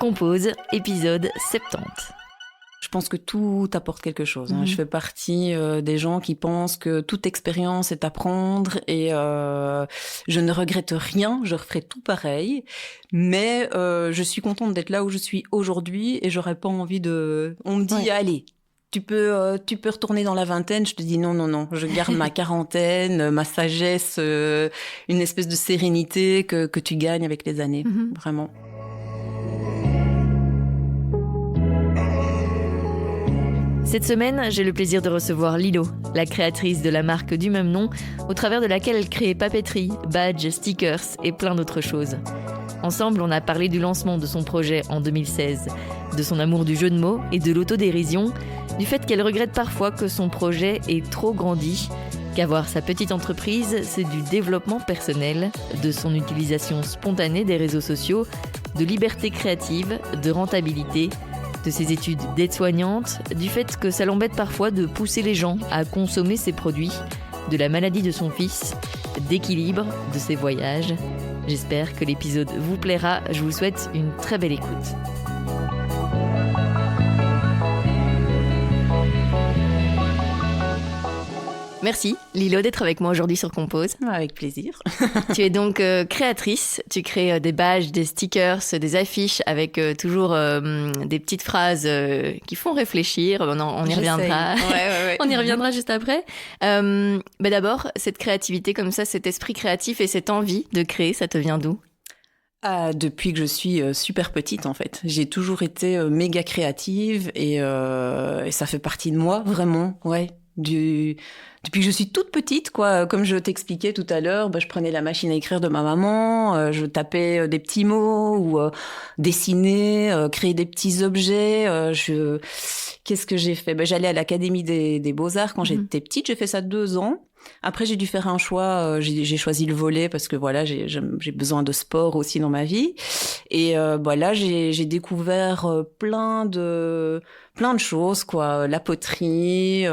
Compose, épisode 70. Je pense que tout apporte quelque chose. Je fais partie des gens qui pensent que toute expérience est à prendre et je ne regrette rien, je referai tout pareil. Mais je suis contente d'être là où je suis aujourd'hui et j'aurais pas envie de... On me dit, allez, tu peux retourner dans la vingtaine. Je te dis non, je garde ma quarantaine, ma sagesse, une espèce de sérénité que tu gagnes avec les années, vraiment. Cette semaine, j'ai le plaisir de recevoir Lilo, la créatrice de la marque du même nom, au travers de laquelle elle crée papeterie, badges, stickers et plein d'autres choses. Ensemble, on a parlé du lancement de son projet en 2016, de son amour du jeu de mots et de l'autodérision, du fait qu'elle regrette parfois que son projet ait trop grandi, qu'avoir sa petite entreprise, c'est du développement personnel, de son utilisation spontanée des réseaux sociaux, de liberté créative, de rentabilité, de ses études d'aide-soignante, du fait que ça l'embête parfois de pousser les gens à consommer ses produits, de la maladie de son fils, d'équilibre, de ses voyages. J'espère que l'épisode vous plaira, je vous souhaite une très belle écoute. Merci Lilo d'être avec moi aujourd'hui sur Compose. Avec plaisir. Tu es donc créatrice, tu crées des badges, des stickers, des affiches avec toujours des petites phrases qui font réfléchir, on y reviendra. Ouais. On y reviendra juste après. D'abord, cette créativité comme ça, cet esprit créatif et cette envie de créer, ça te vient d'où ? Depuis que je suis super petite, en fait. J'ai toujours été méga créative et ça fait partie de moi, vraiment, ouais. Depuis que je suis toute petite, quoi, comme je t'expliquais tout à l'heure, je prenais la machine à écrire de ma maman, je tapais des petits mots ou dessinais, créer des petits objets. Qu'est-ce que j'ai fait ? J'allais à l'Académie des Beaux-Arts quand j'étais petite, j'ai fait ça 2 ans. Après, j'ai dû faire un choix. J'ai choisi le volley parce que voilà, j'ai besoin de sport aussi dans ma vie. Et là, j'ai découvert plein de choses, quoi. La poterie,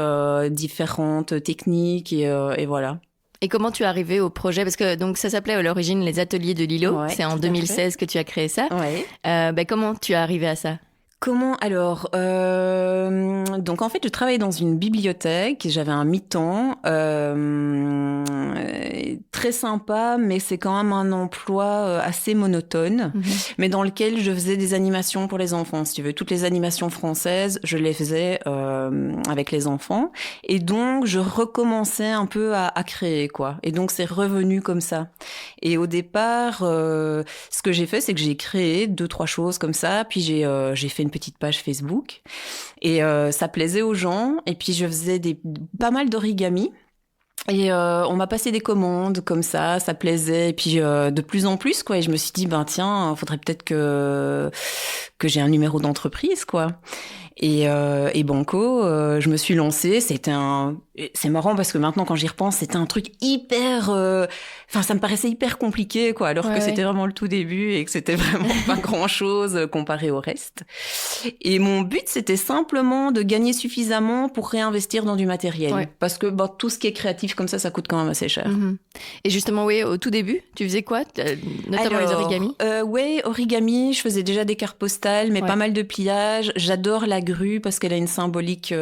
différentes techniques et voilà. Et comment tu es arrivée au projet ? Parce que donc ça s'appelait à l'origine les ateliers de Lilo. Ouais, c'est en 2016 que tu as créé ça. Ouais. Comment tu es arrivée à ça ? Comment alors donc en fait je travaillais dans une bibliothèque, j'avais un mi-temps très sympa, mais c'est quand même un emploi assez monotone, mais dans lequel je faisais des animations pour les enfants. Si tu veux, toutes les animations françaises, je les faisais avec les enfants, et donc je recommençais un peu à créer, quoi. Et donc c'est revenu comme ça. Et au départ, ce que j'ai fait, c'est que j'ai créé 2-3 choses comme ça, puis j'ai fait une petite page Facebook et ça plaisait aux gens, et puis je faisais pas mal d'origami et on m'a passé des commandes comme ça plaisait, et puis de plus en plus, quoi, et je me suis dit tiens, faudrait peut-être que j'ai un numéro d'entreprise, quoi. Et banco, je me suis lancée. C'est marrant parce que maintenant, quand j'y repense, c'était un truc hyper... ça me paraissait hyper compliqué, quoi, alors que c'était vraiment le tout début et que c'était vraiment pas grand-chose comparé au reste. Et mon but, c'était simplement de gagner suffisamment pour réinvestir dans du matériel. Parce que tout ce qui est créatif comme ça coûte quand même assez cher. Et justement, au tout début, tu faisais quoi ? Notamment les origamis ? Origami, je faisais déjà des cartes postales, mais pas mal de pliage. J'adore la grue parce qu'elle a une symbolique,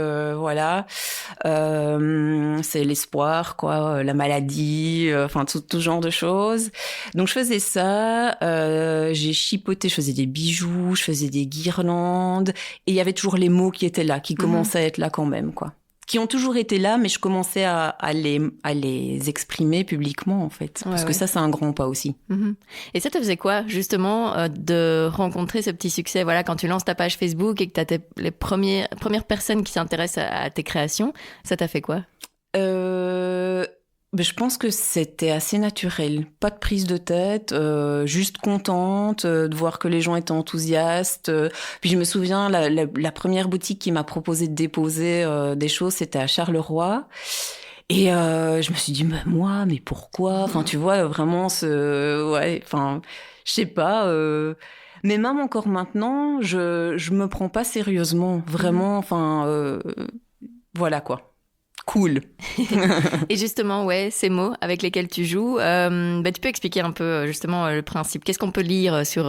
c'est l'espoir, quoi, la maladie, tout genre de choses. Donc je faisais ça, j'ai chipoté, je faisais des bijoux, je faisais des guirlandes, et il y avait toujours les mots qui étaient là, qui commençaient à être là quand même, quoi. Qui ont toujours été là, mais je commençais à les exprimer publiquement, en fait. Parce que ça, c'est un grand pas aussi. Et ça te faisait quoi, justement, de rencontrer ce petit succès ? Voilà, quand tu lances ta page Facebook et que tu as les premières personnes qui s'intéressent à tes créations, ça t'a fait quoi ? Je pense que c'était assez naturel. Pas de prise de tête, juste contente de voir que les gens étaient enthousiastes. Puis je me souviens, la première boutique qui m'a proposé de déposer des choses, c'était à Charleroi. Et je me suis dit, mais pourquoi ? Tu vois, vraiment, je sais pas... Mais même encore maintenant, je me prends pas sérieusement. Vraiment, voilà, quoi. Cool. Et justement, ouais, ces mots avec lesquels tu joues, tu peux expliquer un peu justement le principe. Qu'est-ce qu'on peut lire sur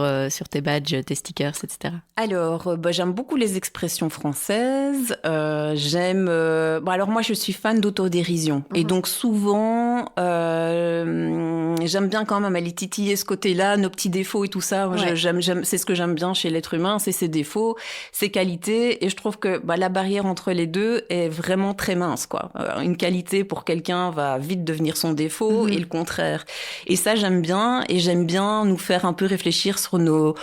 tes badges, tes stickers, etc. Alors, j'aime beaucoup les expressions françaises. Alors moi, je suis fan d'autodérision. Et donc souvent, j'aime bien quand même aller titiller ce côté-là, nos petits défauts et tout ça. Ouais. C'est ce que j'aime bien chez l'être humain, c'est ses défauts, ses qualités. Et je trouve que la barrière entre les deux est vraiment très mince, quoi. Une qualité pour quelqu'un va vite devenir son défaut et le contraire. Et ça, j'aime bien. Et j'aime bien nous faire un peu réfléchir sur nos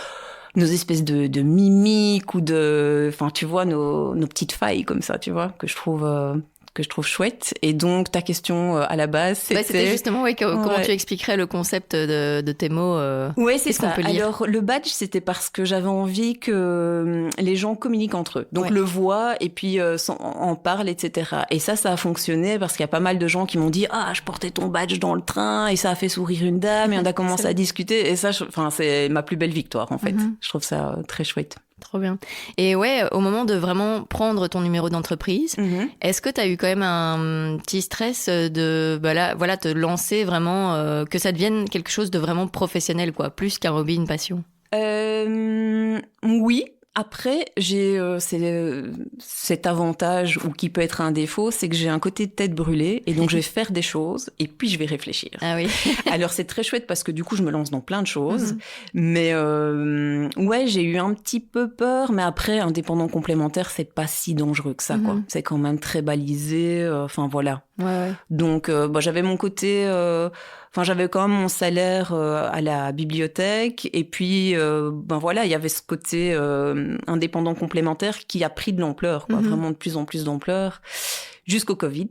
espèces de mimiques ou enfin, tu vois, nos petites failles comme ça, tu vois, que je trouve chouette. Et donc, ta question à la base, c'était justement comment tu expliquerais le concept de tes mots. Oui, c'est ça. Qu'on peut lire. Alors, le badge, c'était parce que j'avais envie que les gens communiquent entre eux. Donc, le voient et puis en parlent, etc. Et ça a fonctionné parce qu'il y a pas mal de gens qui m'ont dit « Ah, je portais ton badge dans le train et ça a fait sourire une dame et on a commencé à discuter. » Et ça, c'est ma plus belle victoire, en fait. Je trouve ça très chouette. Trop bien. Et ouais, au moment de vraiment prendre ton numéro d'entreprise, est-ce que tu as eu quand même un petit stress de te lancer vraiment, que ça devienne quelque chose de vraiment professionnel, quoi, plus qu'un hobby, une passion? Oui. Après, j'ai cet avantage, ou qui peut être un défaut, c'est que j'ai un côté de tête brûlée, et donc je vais faire des choses, et puis je vais réfléchir. Ah oui. Alors c'est très chouette parce que du coup, je me lance dans plein de choses, mais ouais, j'ai eu un petit peu peur, mais après, indépendant complémentaire, c'est pas si dangereux que ça, quoi. C'est quand même très balisé, enfin voilà. Ouais. Donc, j'avais mon côté... j'avais quand même mon salaire à la bibliothèque. Et puis, il y avait ce côté indépendant complémentaire qui a pris de l'ampleur, quoi, vraiment de plus en plus d'ampleur, jusqu'au Covid,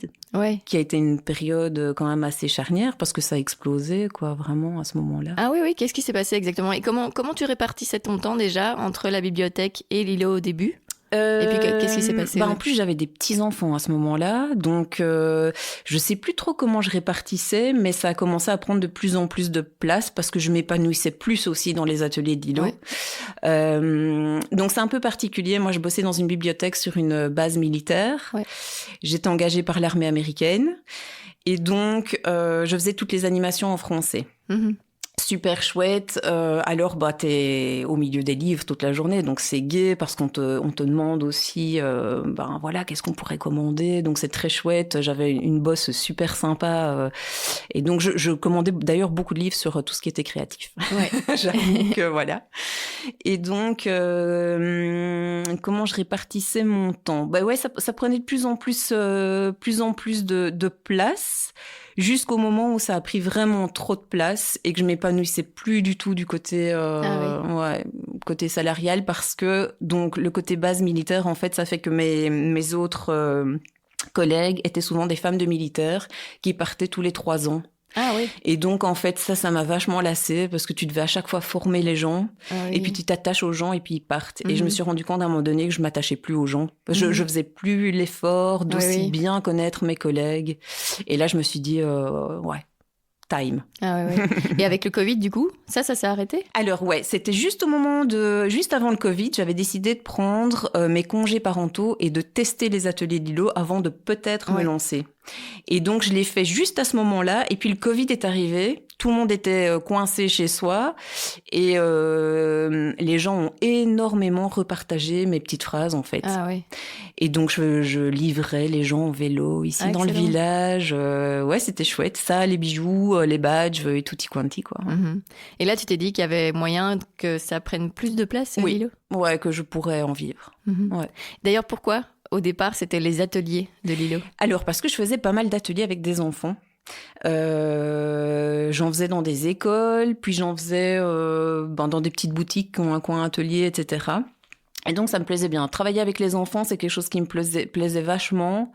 qui a été une période quand même assez charnière parce que ça a explosé, quoi, vraiment, à ce moment-là. Ah oui, qu'est-ce qui s'est passé exactement? Et comment tu répartissais ton temps déjà entre la bibliothèque et l'îlot au début? Et puis, qu'est-ce qui s'est passé? En plus, j'avais des petits-enfants à ce moment-là, donc je sais plus trop comment je répartissais, mais ça a commencé à prendre de plus en plus de place parce que je m'épanouissais plus aussi dans les ateliers d'îlot. Donc, c'est un peu particulier. Moi, je bossais dans une bibliothèque sur une base militaire. J'étais engagée par l'armée américaine. Et donc, je faisais toutes les animations en français. Super chouette. Alors, t'es au milieu des livres toute la journée, donc c'est gai parce qu'on te demande aussi, qu'est-ce qu'on pourrait commander. Donc c'est très chouette. J'avais une boss super sympa, et donc je commandais d'ailleurs beaucoup de livres sur tout ce qui était créatif. J'avoue que voilà. Et donc, comment je répartissais mon temps? Ça prenait de plus en plus de place. Jusqu'au moment où ça a pris vraiment trop de place et que je m'épanouissais plus du tout du côté côté salarial, parce que donc le côté base militaire, en fait, ça fait que mes autres collègues étaient souvent des femmes de militaires qui partaient tous les 3 ans. Ah oui. Et donc, en fait, ça m'a vachement lassée parce que tu devais à chaque fois former les gens et puis tu t'attaches aux gens et puis ils partent. Et je me suis rendu compte à un moment donné que je m'attachais plus aux gens. Je faisais plus l'effort d'aussi bien connaître mes collègues. Et là, je me suis dit, time. Ah ouais. Et avec le Covid, du coup, ça s'est arrêté? Alors c'était juste avant le Covid, j'avais décidé de prendre mes congés parentaux et de tester les ateliers d'îlot avant de peut-être me lancer. Et donc, je l'ai fait juste à ce moment-là. Et puis, le Covid est arrivé. Tout le monde était coincé chez soi. Et les gens ont énormément repartagé mes petites phrases, en fait. Ah oui. Et donc, je livrais les gens en vélo ici dans le village. C'était chouette. Ça, les bijoux, les badges et tutti quanti, quoi. Et là, tu t'es dit qu'il y avait moyen que ça prenne plus de place, l'îlot? Ouais, que je pourrais en vivre. D'ailleurs, pourquoi? Au départ, c'était les ateliers de l'îlot. Alors, parce que je faisais pas mal d'ateliers avec des enfants. J'en faisais dans des écoles, puis j'en faisais dans des petites boutiques qui ont un coin atelier, etc. Et donc, ça me plaisait bien. Travailler avec les enfants, c'est quelque chose qui me plaisait vachement,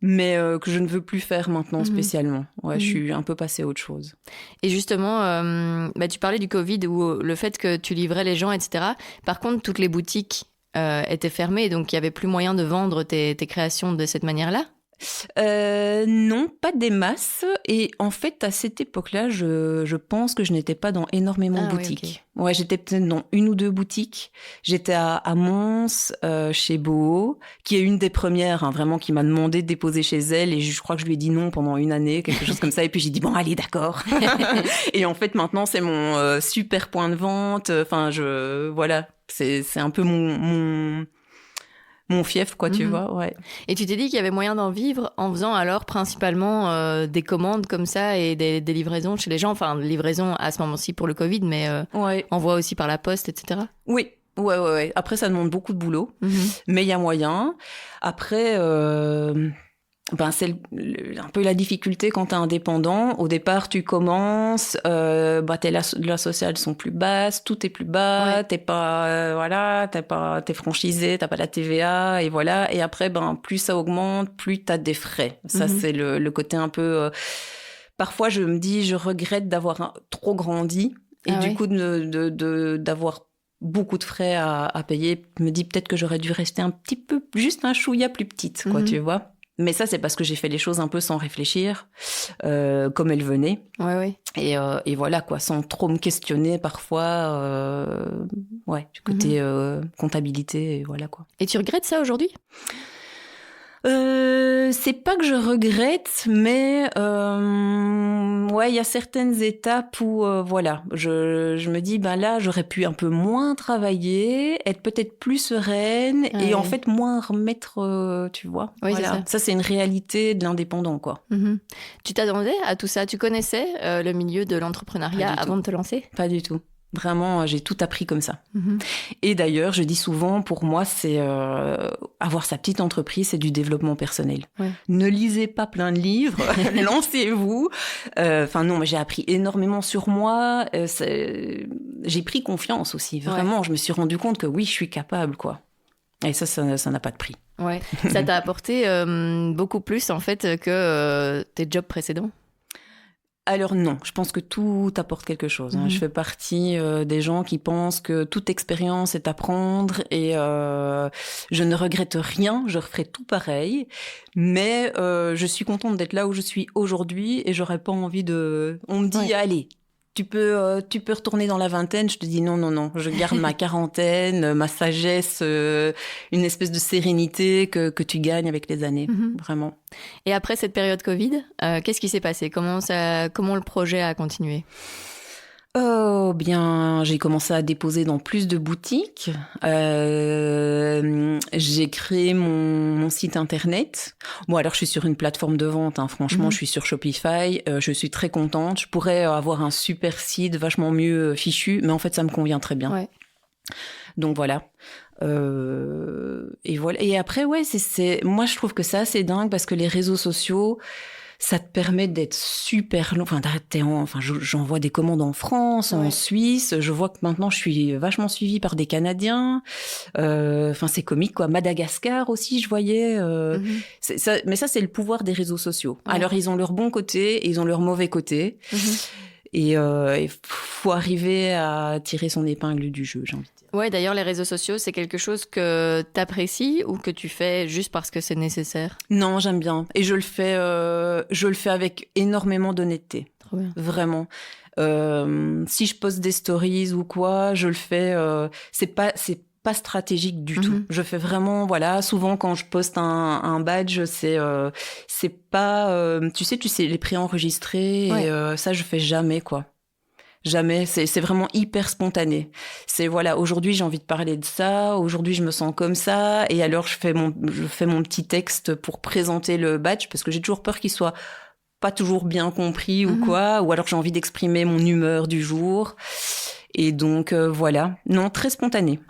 mais que je ne veux plus faire maintenant spécialement. Je suis un peu passée à autre chose. Et justement, tu parlais du Covid, ou le fait que tu livrais les gens, etc. Par contre, toutes les boutiques étaient fermées, donc il n'y avait plus moyen de vendre tes créations de cette manière-là? Non, pas des masses. Et en fait, à cette époque-là, je pense que je n'étais pas dans énormément de boutiques. Oui, okay. Ouais, j'étais peut-être dans 1 ou 2 boutiques. J'étais à Mons, chez Boho, qui est une des premières, hein, vraiment, qui m'a demandé de déposer chez elle. Et je crois que je lui ai dit non pendant 1 année, quelque chose comme ça. Et puis j'ai dit bon, allez, d'accord. Et en fait, maintenant, c'est mon super point de vente. Enfin, voilà, c'est un peu mon fief, quoi, tu vois, ouais. Et tu t'es dit qu'il y avait moyen d'en vivre en faisant alors principalement des commandes comme ça et des livraisons chez les gens, enfin livraisons à ce moment-ci pour le Covid, mais envoi aussi par la poste, etc. Oui. Ouais. Après, ça demande beaucoup de boulot, mais il y a moyen. Après, c'est un peu la difficulté quand t'es indépendant. Au départ, tu commences, la sociales sont plus basses, tout est plus bas, t'es pas, t'es franchisé, t'as pas la TVA, et voilà. Et après, plus ça augmente, plus t'as des frais. Ça, c'est le côté un peu, parfois, je me dis, je regrette d'avoir trop grandi, et du coup, d'avoir beaucoup de frais à payer. Je me dis peut-être que j'aurais dû rester un petit peu, juste un chouïa plus petite, quoi, tu vois. Mais ça, c'est parce que j'ai fait les choses un peu sans réfléchir, comme elles venaient. Ouais. Et voilà, quoi, sans trop me questionner parfois, du côté comptabilité, et voilà, quoi. Et tu regrettes ça aujourd'hui ? C'est pas que je regrette, mais il y a certaines étapes où je me dis là j'aurais pu un peu moins travailler, être peut-être plus sereine et en fait moins remettre, tu vois. Oui, voilà. Ça c'est une réalité de l'indépendant, quoi. Tu t'attendais à tout ça ? Tu connaissais le milieu de l'entrepreneuriat avant de te lancer ? Pas du tout. Vraiment, j'ai tout appris comme ça. Et d'ailleurs, je dis souvent, pour moi, c'est avoir sa petite entreprise, c'est du développement personnel. Ouais. Ne lisez pas plein de livres, lancez-vous. Non, mais j'ai appris énormément sur moi. J'ai pris confiance aussi. Vraiment, je me suis rendu compte que oui, je suis capable, quoi. Et ça n'a pas de prix. Ouais. Ça t'a apporté beaucoup plus, en fait, que tes jobs précédents ? Alors non, je pense que tout apporte quelque chose. Je fais partie des gens qui pensent que toute expérience est à prendre et je ne regrette rien, je referai tout pareil. Mais je suis contente d'être là où je suis aujourd'hui et j'aurais pas envie de... On me dit, allez, tu peux retourner dans la vingtaine. Je te dis non, je garde ma quarantaine, ma sagesse, une espèce de sérénité que tu gagnes avec les années, vraiment. Et après cette période Covid, qu'est-ce qui s'est passé ? Comment le projet a continué ? Oh, bien, j'ai commencé à déposer dans plus de boutiques. J'ai créé mon site internet. Bon, alors je suis sur une plateforme de vente, hein. Franchement, je suis sur Shopify. Je suis très contente. Je pourrais avoir un super site vachement mieux fichu, mais en fait, ça me convient très bien. Ouais. Donc voilà. Et voilà. Et après, moi, je trouve que ça, c'est dingue parce que les réseaux sociaux, ça te permet d'être super long. J'envoie des commandes en France, en Suisse. Je vois que maintenant, je suis vachement suivie par des Canadiens. C'est comique, quoi. Madagascar aussi, je voyais. Mais ça, c'est le pouvoir des réseaux sociaux. Ouais. Alors, ils ont leur bon côté et ils ont leur mauvais côté. Et il faut arriver à tirer son épingle du jeu, j'ai envie de dire. Ouais, d'ailleurs, les réseaux sociaux, c'est quelque chose que t'apprécies ou que tu fais juste parce que c'est nécessaire ? Non, j'aime bien. Et je le fais avec énormément d'honnêteté. Trop bien. Vraiment. Si je poste des stories ou quoi, je le fais... c'est pas stratégique du tout. Je fais vraiment, souvent quand je poste un badge, c'est pas... tu sais, les préenregistrés, et ça, je fais jamais, quoi. Jamais, c'est vraiment hyper spontané. C'est aujourd'hui j'ai envie de parler de ça, aujourd'hui je me sens comme ça, et alors je fais mon petit texte pour présenter le badge parce que j'ai toujours peur qu'il soit pas toujours bien compris ou quoi, ou alors j'ai envie d'exprimer mon humeur du jour. Et donc voilà, non, très spontané.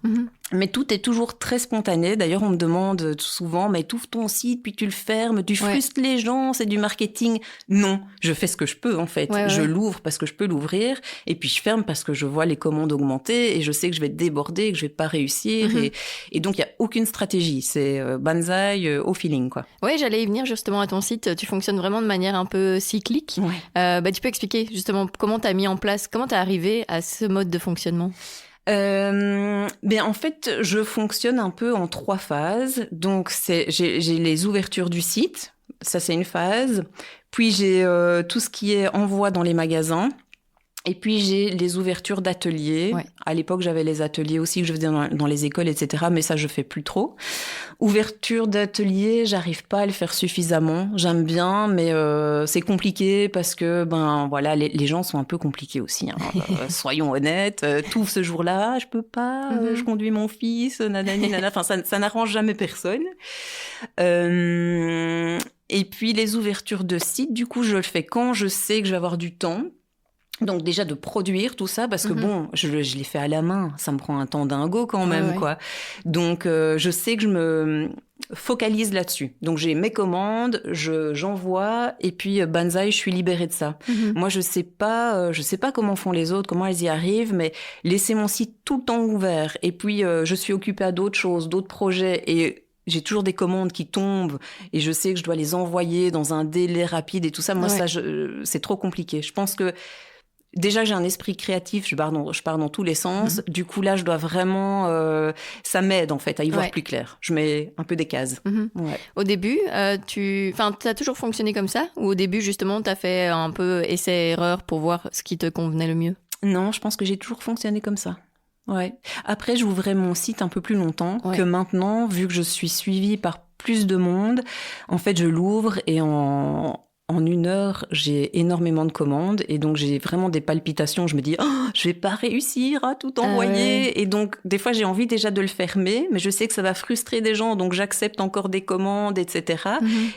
Mais tout est toujours très spontané. D'ailleurs, on me demande souvent, mais t'ouvres ton site, puis tu le fermes, tu frustres les gens, c'est du marketing. Non, je fais ce que je peux, en fait. Je l'ouvre parce que je peux l'ouvrir, et puis je ferme parce que je vois les commandes augmenter, et je sais que je vais déborder, que je vais pas réussir, et donc il y a aucune stratégie. C'est banzai au feeling, quoi. Ouais, j'allais y venir justement à ton site. Tu fonctionnes vraiment de manière un peu cyclique. Tu peux expliquer justement comment t'as mis en place, comment t'es arrivé à ce mode de fonctionnement ? En fait, je fonctionne un peu en 3 phases. Donc, j'ai les ouvertures du site. Ça, c'est une phase. Puis, j'ai tout ce qui est envoi dans les magasins. Et puis, j'ai les ouvertures d'ateliers. Ouais. À l'époque, j'avais les ateliers aussi que je faisais dans les écoles, etc. Mais ça, je fais plus trop. Ouverture d'ateliers, j'arrive pas à le faire suffisamment. J'aime bien, mais c'est compliqué parce que, voilà, les gens sont un peu compliqués aussi. Hein. Soyons honnêtes. T'ouvres ce jour-là, je peux pas. Je conduis mon fils, nanani, nanana. Enfin, ça n'arrange jamais personne. Et puis, les ouvertures de sites, du coup, je le fais quand je sais que je vais avoir du temps. Donc déjà de produire tout ça, parce que je l'ai fait à la main, ça me prend un temps dingo quand même, quoi. Donc je sais que je me focalise là-dessus. Donc j'ai mes commandes, j'envoie, et puis banzai, je suis libérée de ça. Moi je sais pas comment font les autres, comment elles y arrivent, mais laisser mon site tout le temps ouvert, et puis je suis occupée à d'autres choses, d'autres projets, et j'ai toujours des commandes qui tombent et je sais que je dois les envoyer dans un délai rapide et tout ça. Moi, c'est trop compliqué. Je pense que déjà, j'ai un esprit créatif, je pars dans tous les sens. Du coup, là, je dois vraiment... ça m'aide, en fait, à y voir plus clair. Je mets un peu des cases. Au début, t'as toujours fonctionné comme ça? Ou au début, justement, t'as fait un peu essai-erreur pour voir ce qui te convenait le mieux? Non, je pense que j'ai toujours fonctionné comme ça. Ouais. Après, j'ouvrais mon site un peu plus longtemps que maintenant, vu que je suis suivie par plus de monde. En fait, je l'ouvre et en 1 heure, j'ai énormément de commandes et donc j'ai vraiment des palpitations. Je me dis, je vais pas réussir à tout envoyer. Et donc, des fois, j'ai envie déjà de le fermer, mais je sais que ça va frustrer des gens, donc j'accepte encore des commandes, etc.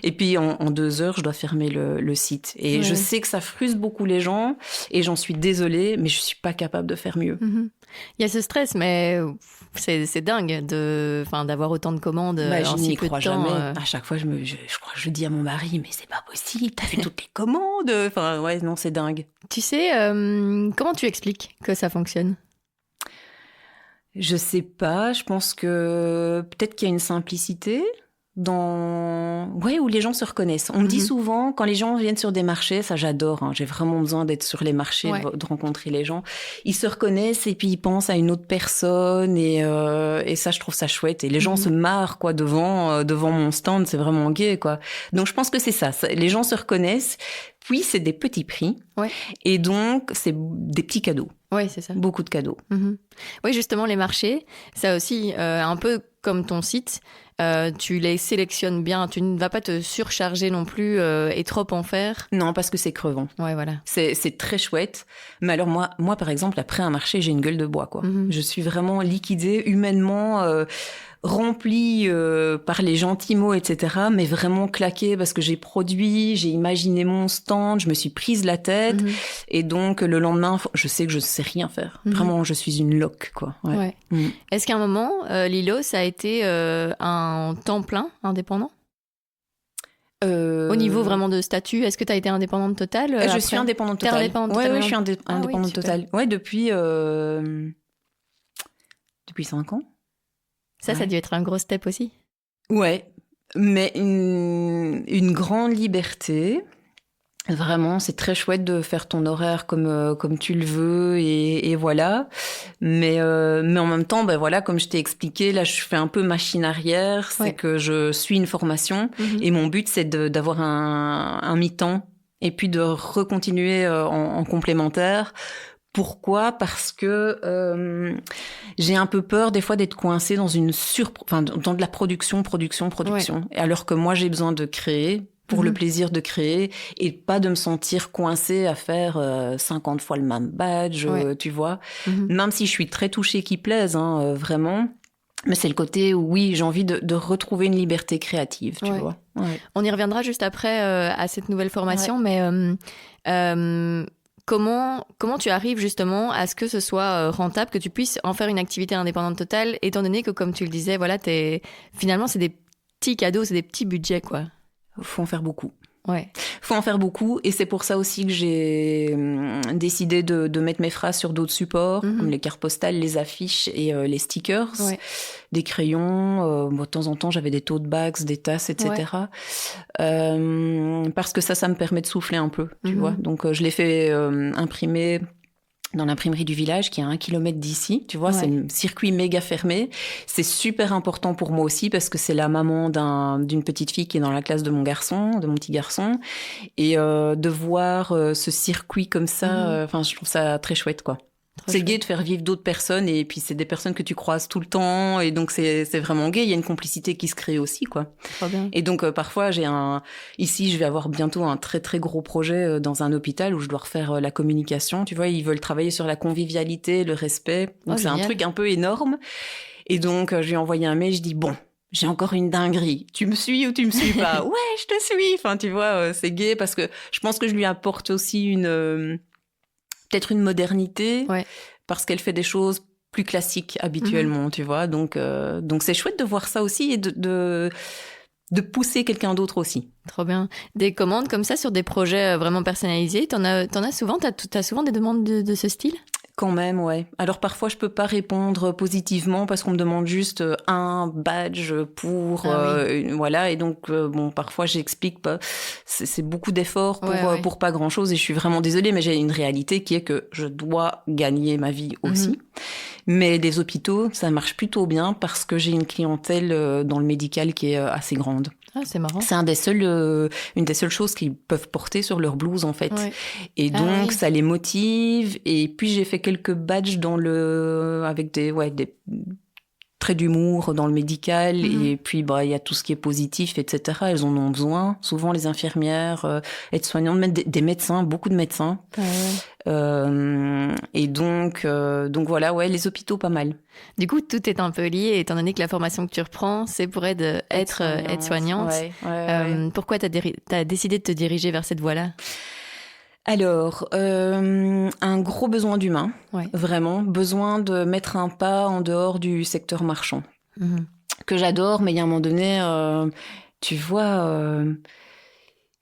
Et puis, en 2 heures, je dois fermer le site. Et je sais que ça frustre beaucoup les gens et j'en suis désolée, mais je suis pas capable de faire mieux. Il y a ce stress, mais c'est dingue d'avoir autant de commandes en si peu de temps. Jamais. À chaque fois, je crois que je dis à mon mari, mais c'est pas possible, t'as fait toutes les commandes. Enfin, non, c'est dingue. Tu sais, comment tu expliques que ça fonctionne? Je sais pas, je pense que peut-être qu'il y a une simplicité où les gens se reconnaissent. On me dit souvent, quand les gens viennent sur des marchés, ça j'adore, j'ai vraiment besoin d'être sur les marchés, de rencontrer les gens. Ils se reconnaissent et puis ils pensent à une autre personne et ça, je trouve ça chouette. Et les gens se marrent, quoi, devant mon stand, c'est vraiment gai, quoi. Donc je pense que c'est ça, les gens se reconnaissent. Puis c'est des petits prix et donc c'est des petits cadeaux. Oui, c'est ça. Beaucoup de cadeaux. Oui, justement, les marchés, ça aussi, un peu comme ton site, tu les sélectionnes bien. Tu ne vas pas te surcharger non plus et trop en faire. Non, parce que c'est crevant. Ouais, voilà. C'est très chouette. Mais alors moi, par exemple, après un marché, j'ai une gueule de bois, quoi. Je suis vraiment liquidée humainement... remplie par les gentils mots, etc., mais vraiment claquée parce que j'ai produit, j'ai imaginé mon stand, je me suis prise la tête, et donc le lendemain, je sais que je ne sais rien faire. Vraiment, je suis une loque, quoi. Est-ce qu'à un moment, Lilo, ça a été un temps plein indépendant? Au niveau vraiment de statut, est-ce que tu as été indépendante totale? Je suis indépendante totale. Oui, je suis indépendante totale. Ouais, depuis 5 ans. Ça a dû être un gros step aussi. Ouais, mais une grande liberté. Vraiment, c'est très chouette de faire ton horaire comme tu le veux et voilà. Mais en même temps, voilà, comme je t'ai expliqué, là, je fais un peu machine arrière. C'est que je suis une formation et mon but, c'est d'avoir un mi-temps et puis de recontinuer en complémentaire. Pourquoi ? Parce que j'ai un peu peur des fois d'être coincée dans dans de la production. Et alors que moi, j'ai besoin de créer pour le plaisir de créer et pas de me sentir coincée à faire 50 fois le même badge, tu vois. Même si je suis très touchée qu'il plaise, vraiment. Mais c'est le côté où, oui, j'ai envie de retrouver une liberté créative, tu vois. Ouais. On y reviendra juste après à cette nouvelle formation, mais... Comment tu arrives justement à ce que ce soit rentable, que tu puisses en faire une activité indépendante totale, étant donné que, comme tu le disais, voilà, finalement, c'est des petits cadeaux, c'est des petits budgets, quoi. Faut en faire beaucoup. Ouais. Faut en faire beaucoup et c'est pour ça aussi que j'ai décidé de mettre mes phrases sur d'autres supports, comme les cartes postales, les affiches et les stickers, des crayons. De temps en temps, j'avais des tote bags, des tasses, etc. Parce que ça me permet de souffler un peu, tu vois. Donc, je l'ai fait imprimer dans l'imprimerie du village, qui est à 1 kilomètre d'ici. Tu vois, c'est un circuit méga fermé. C'est super important pour moi aussi parce que c'est la maman d'une petite fille qui est dans la classe de mon petit garçon. Et de voir ce circuit comme ça, je trouve ça très chouette, quoi. C'est gai de faire vivre d'autres personnes et puis c'est des personnes que tu croises tout le temps et donc c'est vraiment gai. Il y a une complicité qui se crée aussi, quoi. Trop bien. Et donc parfois ici je vais avoir bientôt un très très gros projet dans un hôpital où je dois refaire la communication. Tu vois, ils veulent travailler sur la convivialité, le respect. Donc c'est un truc un peu énorme. Et donc je lui ai envoyé un mail. Je dis bon. J'ai encore une dinguerie. Tu me suis ou tu me suis pas? Ouais, je te suis. Enfin, tu vois, c'est gai parce que je pense que je lui apporte aussi peut-être une modernité, parce qu'elle fait des choses plus classiques habituellement, tu vois. Donc c'est chouette de voir ça aussi et de pousser quelqu'un d'autre aussi. Trop bien. Des commandes comme ça sur des projets vraiment personnalisés, t'en as souvent? T'as souvent des demandes de ce style? Quand même, ouais. Alors parfois, je peux pas répondre positivement parce qu'on me demande juste un badge pour voilà. Et donc parfois j'explique pas. C'est beaucoup d'efforts pour pas grand chose. Et je suis vraiment désolée, mais j'ai une réalité qui est que je dois gagner ma vie aussi. Mais les hôpitaux, ça marche plutôt bien parce que j'ai une clientèle dans le médical qui est assez grande. Ah, c'est marrant. C'est une des seules choses qu'ils peuvent porter sur leur blouse, en fait. Ouais. Et donc, ça les motive. Et puis, j'ai fait quelques badges avec des traits d'humour dans le médical. Et puis, il y a tout ce qui est positif, etc. Elles en ont besoin. Souvent, les infirmières, aides-soignantes, même des médecins, beaucoup de médecins. Et donc voilà, les hôpitaux, pas mal. Du coup, tout est un peu lié, étant donné que la formation que tu reprends, c'est pour être aide-soignante. Pourquoi t'as décidé de te diriger vers cette voie-là? Alors, un gros besoin d'humain, vraiment. Besoin de mettre un pas en dehors du secteur marchand. Que j'adore, mais il y a un moment donné, tu vois...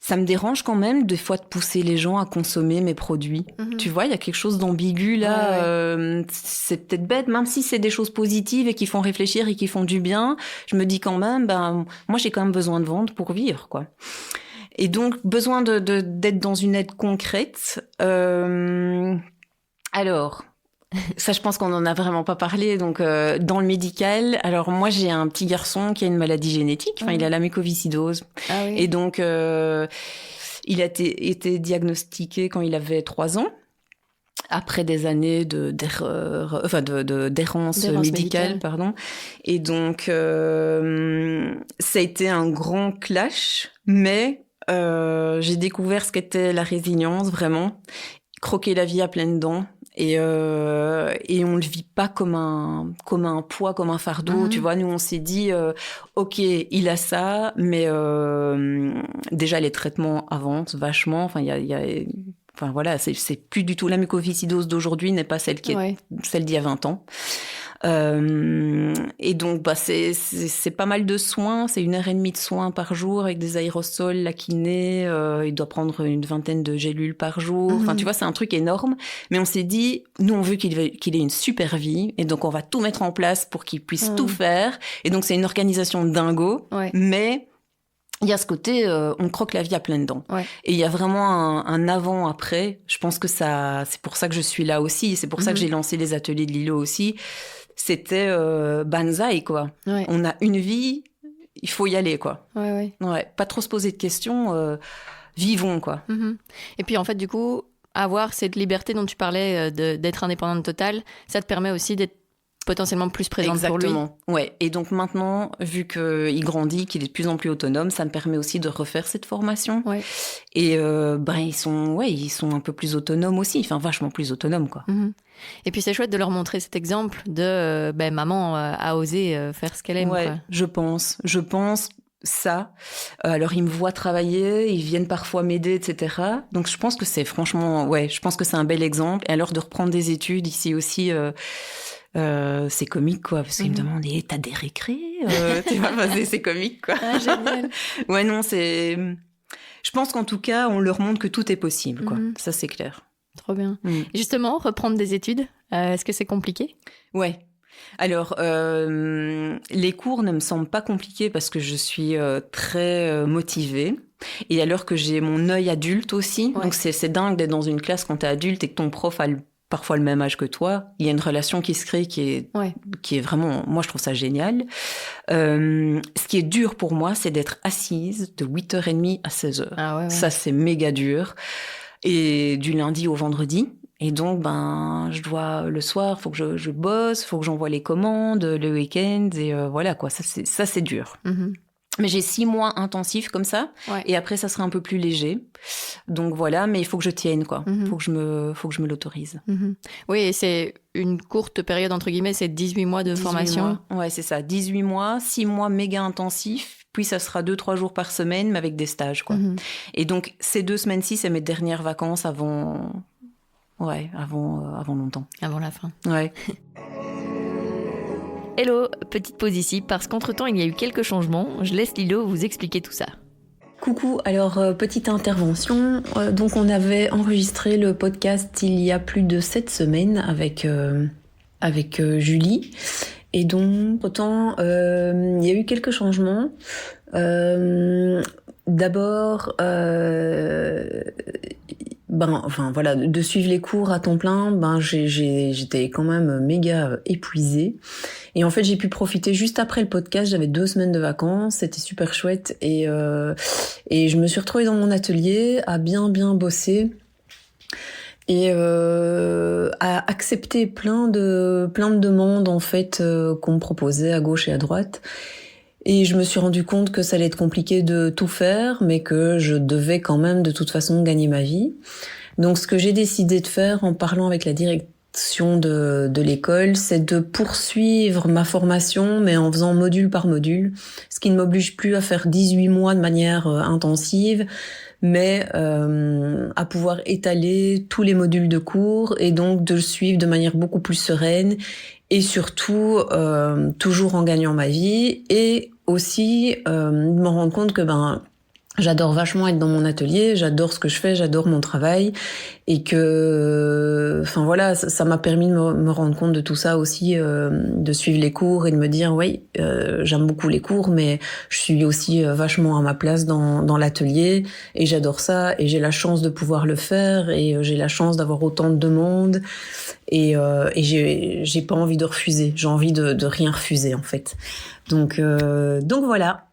ça me dérange quand même, des fois, de pousser les gens à consommer mes produits. Tu vois, il y a quelque chose d'ambigu, là. C'est peut-être bête, même si c'est des choses positives et qui font réfléchir et qui font du bien. Je me dis quand même, moi, j'ai quand même besoin de vendre pour vivre, quoi. Et donc, besoin d'être dans une aide concrète. Alors... Ça, je pense qu'on n'en a vraiment pas parlé. Donc, dans le médical, alors moi, j'ai un petit garçon qui a une maladie génétique. Enfin, il a la mucoviscidose. Ah oui. Et donc, il a été diagnostiqué quand il avait 3 ans. Après des années d'errance médicale, pardon. Et donc, ça a été un grand clash, mais j'ai découvert ce qu'était la résilience, vraiment. Croquer la vie à pleines dents. Et on le vit pas comme un poids, comme un fardeau. Tu vois, nous, on s'est dit, OK, il a ça, mais déjà, les traitements avancent vachement. Enfin, enfin, voilà, c'est plus du tout la mucoviscidose d'aujourd'hui n'est pas celle celle d'il y a 20 ans. Et donc, c'est pas mal de soins. C'est 1h30 de soins par jour avec des aérosols, la kiné. Il doit prendre une 20aine de gélules par jour. Enfin, tu vois, c'est un truc énorme. Mais on s'est dit, nous, on veut qu'il ait une super vie. Et donc, on va tout mettre en place pour qu'il puisse tout faire. Et donc, c'est une organisation dingo. Mais il y a ce côté, on croque la vie à pleines dents. Et il y a vraiment un avant-après. Je pense que c'est pour ça que je suis là aussi. C'est pour ça que j'ai lancé les ateliers de Lilo aussi. C'était banzai, quoi. On a une vie, il faut y aller, quoi. Pas trop se poser de questions, vivons, quoi. Et puis, en fait, du coup, avoir cette liberté dont tu parlais, d'être indépendante totale, ça te permet aussi d'être potentiellement plus présente pour lui. Exactement, ouais. Et donc maintenant, vu qu'il grandit, qu'il est de plus en plus autonome, ça me permet aussi de refaire cette formation. Et ils sont un peu plus autonomes aussi, enfin vachement plus autonomes, quoi. Et puis c'est chouette de leur montrer cet exemple de maman a osé faire ce qu'elle aime. Quoi. Je pense ça. Alors ils me voient travailler, ils viennent parfois m'aider, etc. Donc je pense que c'est franchement, je pense que c'est un bel exemple. Et alors de reprendre des études ici aussi. C'est comique, quoi, parce qu'ils me demandent t'as des récrés tu vois, c'est comique, quoi. Génial. Je pense qu'en tout cas on leur montre que tout est possible, quoi. Ça c'est clair. Trop bien. Justement, reprendre des études, est-ce que c'est compliqué? Alors, les cours ne me semblent pas compliqués parce que je suis très motivée. Et alors que j'ai mon œil adulte aussi, donc c'est dingue d'être dans une classe quand t'es adulte et que ton prof a parfois le même âge que toi, il y a une relation qui se crée qui est vraiment, moi je trouve ça génial. Ce qui est dur pour moi, c'est d'être assise de 8h30 à 16h. Ah ouais. Ça, c'est méga dur. Et du lundi au vendredi. Et donc, je dois, le soir, faut que je bosse, faut que j'envoie les commandes, le week-end, et voilà, quoi. Ça, c'est dur. Mm-hmm. Mais j'ai 6 mois intensifs comme ça, et après, ça sera un peu plus léger. Donc voilà, mais il faut que je tienne, quoi. Mm-hmm. Faut que je me l'autorise. Mm-hmm. Oui, et c'est une courte période, entre guillemets, c'est 18 mois de 18 formation. mois. Ouais, c'est ça. 18 mois, 6 mois méga intensifs. Puis ça sera 2-3 jours par semaine, mais avec des stages, quoi. Mm-hmm. Et donc, ces 2 semaines-ci, c'est mes dernières vacances avant longtemps. Avant la fin. Ouais. Hello, petite pause ici, parce qu'entre-temps, il y a eu quelques changements. Je laisse Lilo vous expliquer tout ça. Coucou, alors petite intervention. Donc on avait enregistré le podcast il y a plus de 7 semaines avec Julie. Et donc, autant, il y a eu quelques changements. D'abord, de suivre les cours à temps plein, j'étais quand même méga épuisée. Et en fait, j'ai pu profiter juste après le podcast. J'avais 2 semaines de vacances, c'était super chouette. Et je me suis retrouvée dans mon atelier à bien bosser. Et à accepter plein de demandes en fait qu'on me proposait à gauche et à droite. Et je me suis rendu compte que ça allait être compliqué de tout faire, mais que je devais quand même de toute façon gagner ma vie. Donc ce que j'ai décidé de faire en parlant avec la direction de l'école, c'est de poursuivre ma formation, mais en faisant module par module, ce qui ne m'oblige plus à faire 18 mois de manière intensive, mais à pouvoir étaler tous les modules de cours et donc de le suivre de manière beaucoup plus sereine et surtout toujours en gagnant ma vie et aussi de me rendre compte que j'adore vachement être dans mon atelier, j'adore ce que je fais, j'adore mon travail et que ça m'a permis de me rendre compte de tout ça aussi, de suivre les cours et de me dire j'aime beaucoup les cours mais je suis aussi vachement à ma place dans l'atelier et j'adore ça et j'ai la chance de pouvoir le faire et j'ai la chance d'avoir autant de demandes et j'ai pas envie de refuser, j'ai envie de rien refuser en fait. Donc voilà.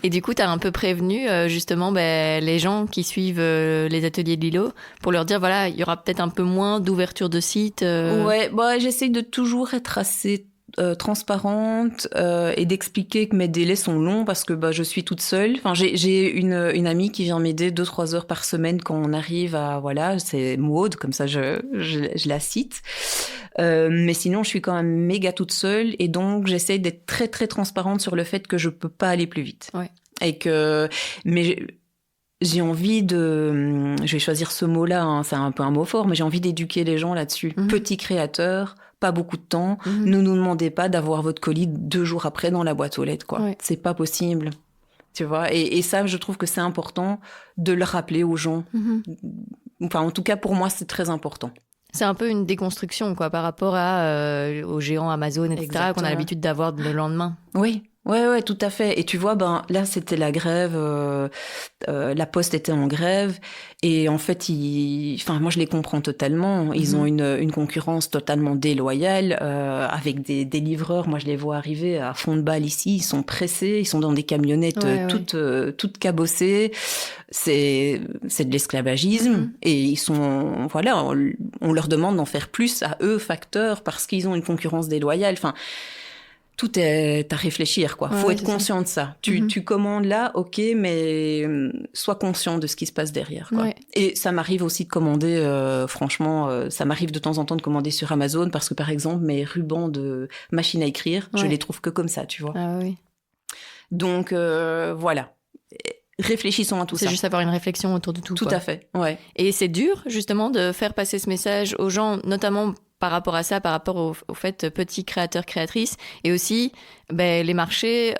Et du coup, tu as un peu prévenu justement les gens qui suivent les ateliers de Lilo pour leur dire, voilà, il y aura peut-être un peu moins d'ouverture de site. Ouais, j'essaye de toujours être assez transparente et d'expliquer que mes délais sont longs parce que je suis toute seule. Enfin, j'ai une amie qui vient m'aider 2-3 heures par semaine quand on arrive à c'est Maud, comme ça je la cite. Mais sinon, je suis quand même méga toute seule et donc j'essaye d'être très très transparente sur le fait que je peux pas aller plus vite. Ouais. Mais j'ai envie de, je vais choisir ce mot-là, hein, c'est un peu un mot fort, mais j'ai envie d'éduquer les gens là-dessus. Mm-hmm. Petits créateurs, pas beaucoup de temps. Mm-hmm. Ne nous demandez pas d'avoir votre colis 2 jours après dans la boîte aux lettres, quoi. Ouais. C'est pas possible. Tu vois, et ça, je trouve que c'est important de le rappeler aux gens. Mm-hmm. Enfin, en tout cas, pour moi, c'est très important. C'est un peu une déconstruction, quoi, par rapport aux géants Amazon, etc., exactement, qu'on a l'habitude d'avoir le lendemain. Oui. Ouais, tout à fait. Et tu vois, là, c'était la grève, la Poste était en grève, et en fait, moi, je les comprends totalement. Ils ont une concurrence totalement déloyale, avec des livreurs. Moi, je les vois arriver à fond de balle ici. Ils sont pressés, ils sont dans des camionnettes toutes cabossées. C'est de l'esclavagisme, et ils sont, on leur demande d'en faire plus à eux, facteurs, parce qu'ils ont une concurrence déloyale. Enfin, tout est à réfléchir, quoi. Faut être conscient de ça. Tu commandes là, ok, mais sois conscient de ce qui se passe derrière, quoi. Ouais. Et ça m'arrive aussi de commander, franchement, ça m'arrive de temps en temps de commander sur Amazon parce que, par exemple, mes rubans de machine à écrire, je les trouve que comme ça, tu vois. Ah oui. Donc, voilà. Réfléchissons à tout ça. C'est juste avoir une réflexion autour de tout. Tout à fait, ouais. Et c'est dur, justement, de faire passer ce message aux gens, notamment par rapport à ça, par rapport au fait petits créateurs, créatrices, et aussi les marchés,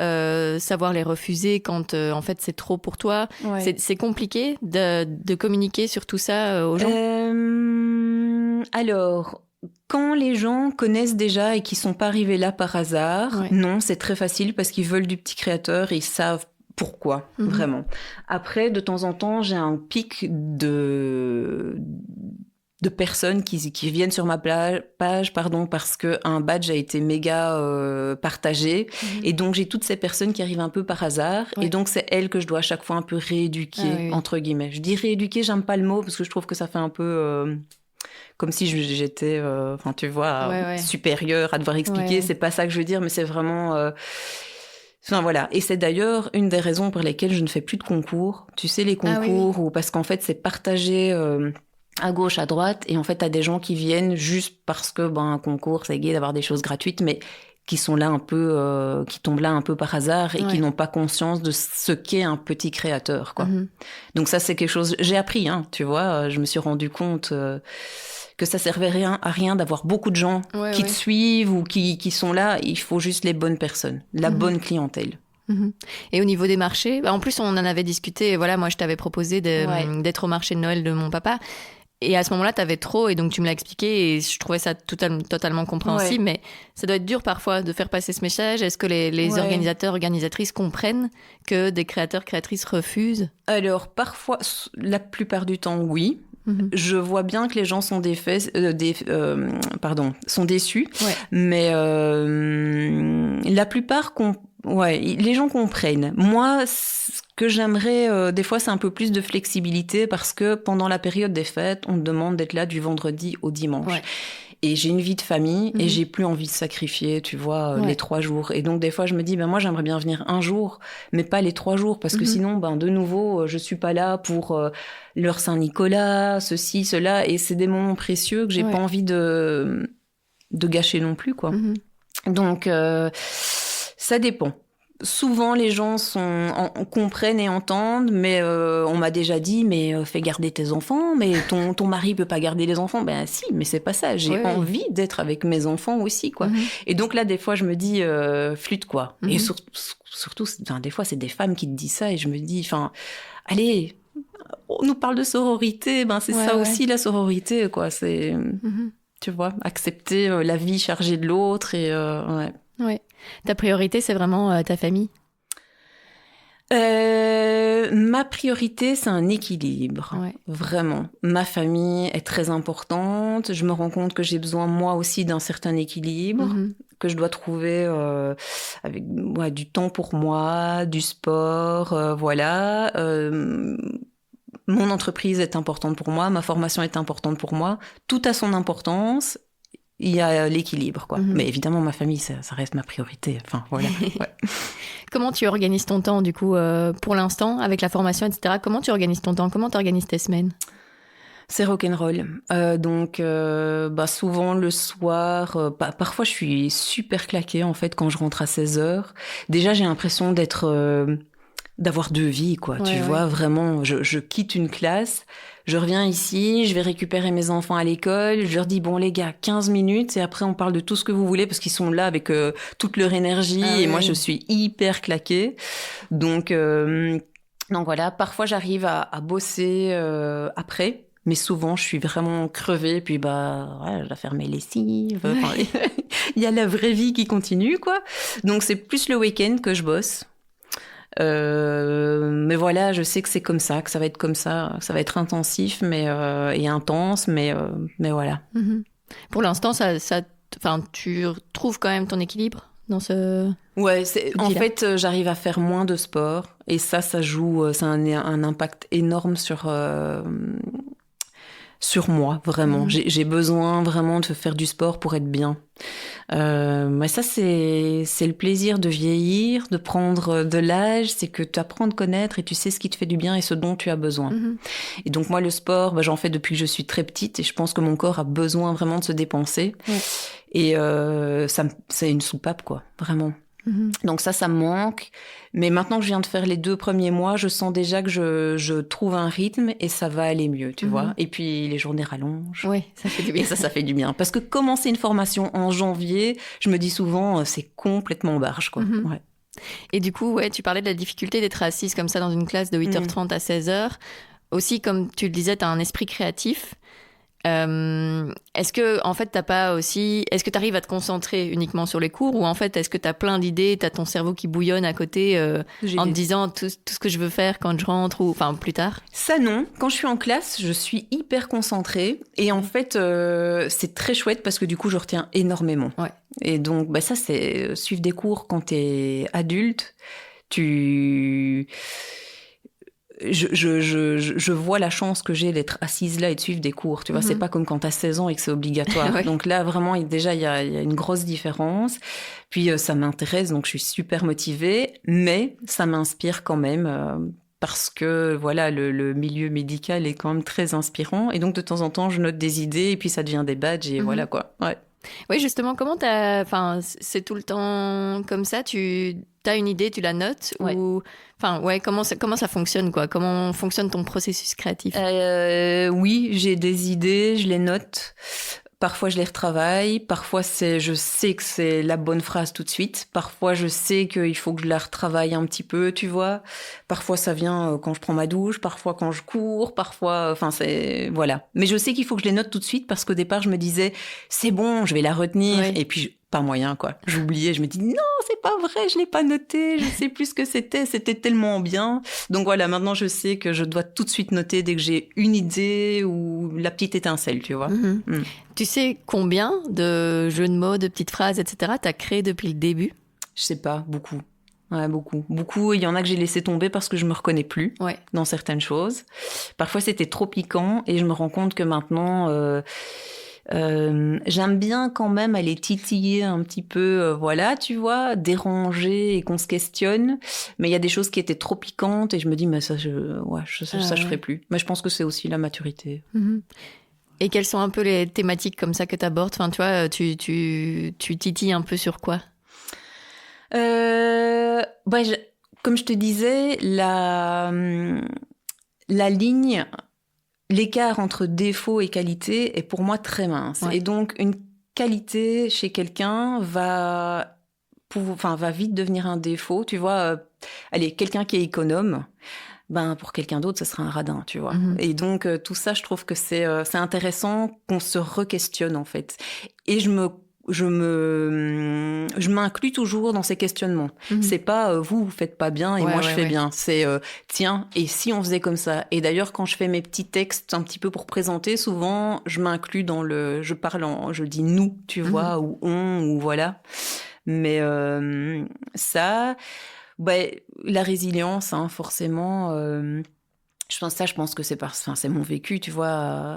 savoir les refuser quand en fait c'est trop pour toi. Ouais. C'est compliqué de communiquer sur tout ça aux gens. Alors, quand les gens connaissent déjà et qu'ils sont pas arrivés là par hasard, non, c'est très facile parce qu'ils veulent du petit créateur et ils savent pourquoi, vraiment. Après, de temps en temps, j'ai un pic de personnes qui viennent sur ma page parce qu'un badge a été méga partagé. Et donc, j'ai toutes ces personnes qui arrivent un peu par hasard. Ouais. Et donc, c'est elles que je dois à chaque fois un peu rééduquer, entre guillemets. Je dis rééduquer, j'aime pas le mot parce que je trouve que ça fait un peu... comme si j'étais, tu vois, supérieure à devoir expliquer. Ouais. C'est pas ça que je veux dire, mais c'est vraiment... Enfin, voilà. Et c'est d'ailleurs une des raisons pour lesquelles je ne fais plus de concours. Tu sais, les concours, où, parce qu'en fait, c'est partagé à gauche, à droite. Et en fait, t'as des gens qui viennent juste parce que, un concours, c'est gai d'avoir des choses gratuites, mais qui sont là un peu, qui tombent là un peu par hasard et qui n'ont pas conscience de ce qu'est un petit créateur, quoi. Donc ça, c'est quelque chose... J'ai appris, tu vois. Je me suis rendu compte... que ça servait à rien d'avoir beaucoup de gens qui te suivent ou qui sont là. Il faut juste les bonnes personnes, la bonne clientèle. Et au niveau des marchés, en plus on en avait discuté, voilà, moi je t'avais proposé d'être au marché de Noël de mon papa. Et à ce moment-là, t'avais trop, et donc tu me l'as expliqué, et je trouvais ça totalement compréhensible, mais ça doit être dur parfois de faire passer ce message. Est-ce que les organisateurs, organisatrices comprennent que des créateurs, créatrices refusent ? Alors, parfois, la plupart du temps, oui. Je vois bien que les gens sont sont déçus, mais la plupart les gens comprennent. Moi, ce que j'aimerais, des fois, c'est un peu plus de flexibilité parce que pendant la période des fêtes, on te demande d'être là du vendredi au dimanche. Et j'ai une vie de famille et j'ai plus envie de sacrifier, tu vois, les 3 jours. Et donc, des fois, je me dis, moi, j'aimerais bien venir un jour, mais pas les 3 jours. Parce que sinon, de nouveau, je suis pas là pour leur Saint-Nicolas, ceci, cela. Et c'est des moments précieux que j'ai pas envie de gâcher non plus, quoi. Donc, ça dépend. Souvent, les gens comprennent et entendent, mais on m'a déjà dit, mais fais garder tes enfants, mais ton mari peut pas garder les enfants. Ben si, mais c'est pas ça. J'ai envie d'être avec mes enfants aussi, quoi. Et donc là, des fois, je me dis, flûte, quoi. Et surtout, des fois, c'est des femmes qui te disent ça, et je me dis, allez, on nous parle de sororité, c'est ça aussi, la sororité, quoi. C'est, tu vois, accepter la vie chargée de l'autre, et Ouais. Ta priorité, c'est vraiment ta famille ? Ma priorité, c'est un équilibre. Vraiment. Ma famille est très importante. Je me rends compte que j'ai besoin, moi aussi, d'un certain équilibre, que je dois trouver avec du temps pour moi, du sport, voilà. Mon entreprise est importante pour moi, ma formation est importante pour moi. Tout a son importance. Il y a l'équilibre, quoi. Mais évidemment, ma famille, ça reste ma priorité. Enfin, voilà. Comment tu organises ton temps, du coup, pour l'instant, avec la formation, etc. Comment tu organises ton temps ? Comment tu organises tes semaines ? C'est rock'n'roll. Donc, souvent, le soir... parfois, je suis super claquée, en fait, quand je rentre à 16h. Déjà, j'ai l'impression d'avoir 2 vies, quoi. Tu vois, vraiment, je quitte une classe... Je reviens ici, je vais récupérer mes enfants à l'école, je leur dis, bon les gars, 15 minutes, et après on parle de tout ce que vous voulez, parce qu'ils sont là avec toute leur énergie, et moi je suis hyper claquée. Donc voilà, parfois j'arrive à bosser après, mais souvent je suis vraiment crevée, puis je dois faire mes lessives, il y a la vraie vie qui continue, quoi. Donc c'est plus le week-end que je bosse. Mais voilà, je sais que c'est comme ça, que ça va être comme ça va être intensif, et intense, mais voilà. Pour l'instant, tu trouves quand même ton équilibre dans ce... Ouais, en fait, j'arrive à faire moins de sport, et ça joue, ça a un impact énorme sur moi, vraiment. J'ai besoin vraiment de faire du sport pour être bien. Mais ça, c'est le plaisir de vieillir, de prendre de l'âge, c'est que tu apprends à te connaître et tu sais ce qui te fait du bien et ce dont tu as besoin. Et donc moi, le sport, j'en fais depuis que je suis très petite, et je pense que mon corps a besoin vraiment de se dépenser. Et c'est une soupape, quoi, vraiment. Donc ça me manque. Mais maintenant que je viens de faire les 2 premiers mois, je sens déjà que je trouve un rythme et ça va aller mieux, tu vois. Et puis les journées rallongent. Oui, ça fait du bien. Et ça fait du bien. Parce que commencer une formation en janvier, je me dis souvent, c'est complètement barge, quoi. Et du coup, tu parlais de la difficulté d'être assise comme ça dans une classe de 8h30 à 16h. Aussi, comme tu le disais, tu as un esprit créatif. Est-ce que en fait t'as pas aussi, est-ce que tu arrives à te concentrer uniquement sur les cours ou en fait est-ce que tu as plein d'idées, tu as ton cerveau qui bouillonne à côté en te disant tout ce que je veux faire quand je rentre ou enfin plus tard? Ça non, quand je suis en classe, je suis hyper concentrée et en fait c'est très chouette parce que du coup je retiens énormément. Ouais. Et donc bah ça c'est suivre des cours quand t'es adulte, tu je vois la chance que j'ai d'être assise là et de suivre des cours. Tu vois, c'est pas comme quand t'as 16 ans et que c'est obligatoire. Ouais. Donc là, vraiment, déjà, il y a une grosse différence. Puis, ça m'intéresse, donc je suis super motivée. Mais ça m'inspire quand même parce que, voilà, le milieu médical est quand même très inspirant. Et donc, de temps en temps, je note des idées et puis ça devient des badges et voilà, quoi. Ouais. Oui, justement, enfin, c'est tout le temps comme ça, tu as une idée, tu la notes ou, enfin, ouais, comment ça fonctionne, quoi? Comment fonctionne ton processus créatif? Oui, j'ai des idées, je les note. Parfois, je les retravaille. Parfois, je sais que c'est la bonne phrase tout de suite. Parfois, je sais qu'il faut que je la retravaille un petit peu, tu vois. Parfois, ça vient quand je prends ma douche. Parfois, quand je cours. Parfois, enfin, voilà. Mais je sais qu'il faut que je les note tout de suite parce qu'au départ, je me disais, c'est bon, je vais la retenir. Ouais. Et puis, pas moyen, quoi. J'oubliais, je me dis, non, c'est pas vrai, je l'ai pas noté. Je sais plus ce que c'était tellement bien. Donc voilà, maintenant, je sais que je dois tout de suite noter dès que j'ai une idée ou la petite étincelle, tu vois. Tu sais combien de jeux de mots, de petites phrases, etc. t'as créé depuis le début? Je sais pas, beaucoup. Ouais, beaucoup. Beaucoup. Il y en a que j'ai laissé tomber parce que je me reconnais plus dans certaines choses. Parfois, c'était trop piquant et je me rends compte que maintenant, j'aime bien quand même aller titiller un petit peu, voilà, tu vois, déranger et qu'on se questionne. Mais il y a des choses qui étaient trop piquantes et je me dis, mais ça, je ferai plus. Mais je pense que c'est aussi la maturité. Et quelles sont un peu les thématiques comme ça que tu abordes? Enfin, tu vois, tu titilles un peu sur quoi? Comme je te disais, la ligne, l'écart entre défaut et qualité est pour moi très mince. Ouais. Et donc, une qualité chez quelqu'un va vite devenir un défaut. Tu vois, quelqu'un qui est économe, pour quelqu'un d'autre, ce sera un radin, tu vois. Et donc, tout ça, je trouve que c'est intéressant qu'on se re-questionne, en fait. Et je m'inclus toujours dans ces questionnements. C'est pas vous faites pas bien et moi je fais bien. C'est tiens, et si on faisait comme ça? Et d'ailleurs, quand je fais mes petits textes un petit peu pour présenter, souvent je m'inclus dans je dis nous, tu vois, ou on, ou voilà. Mais ça, la résilience, hein, forcément. Je pense que c'est mon vécu, tu vois,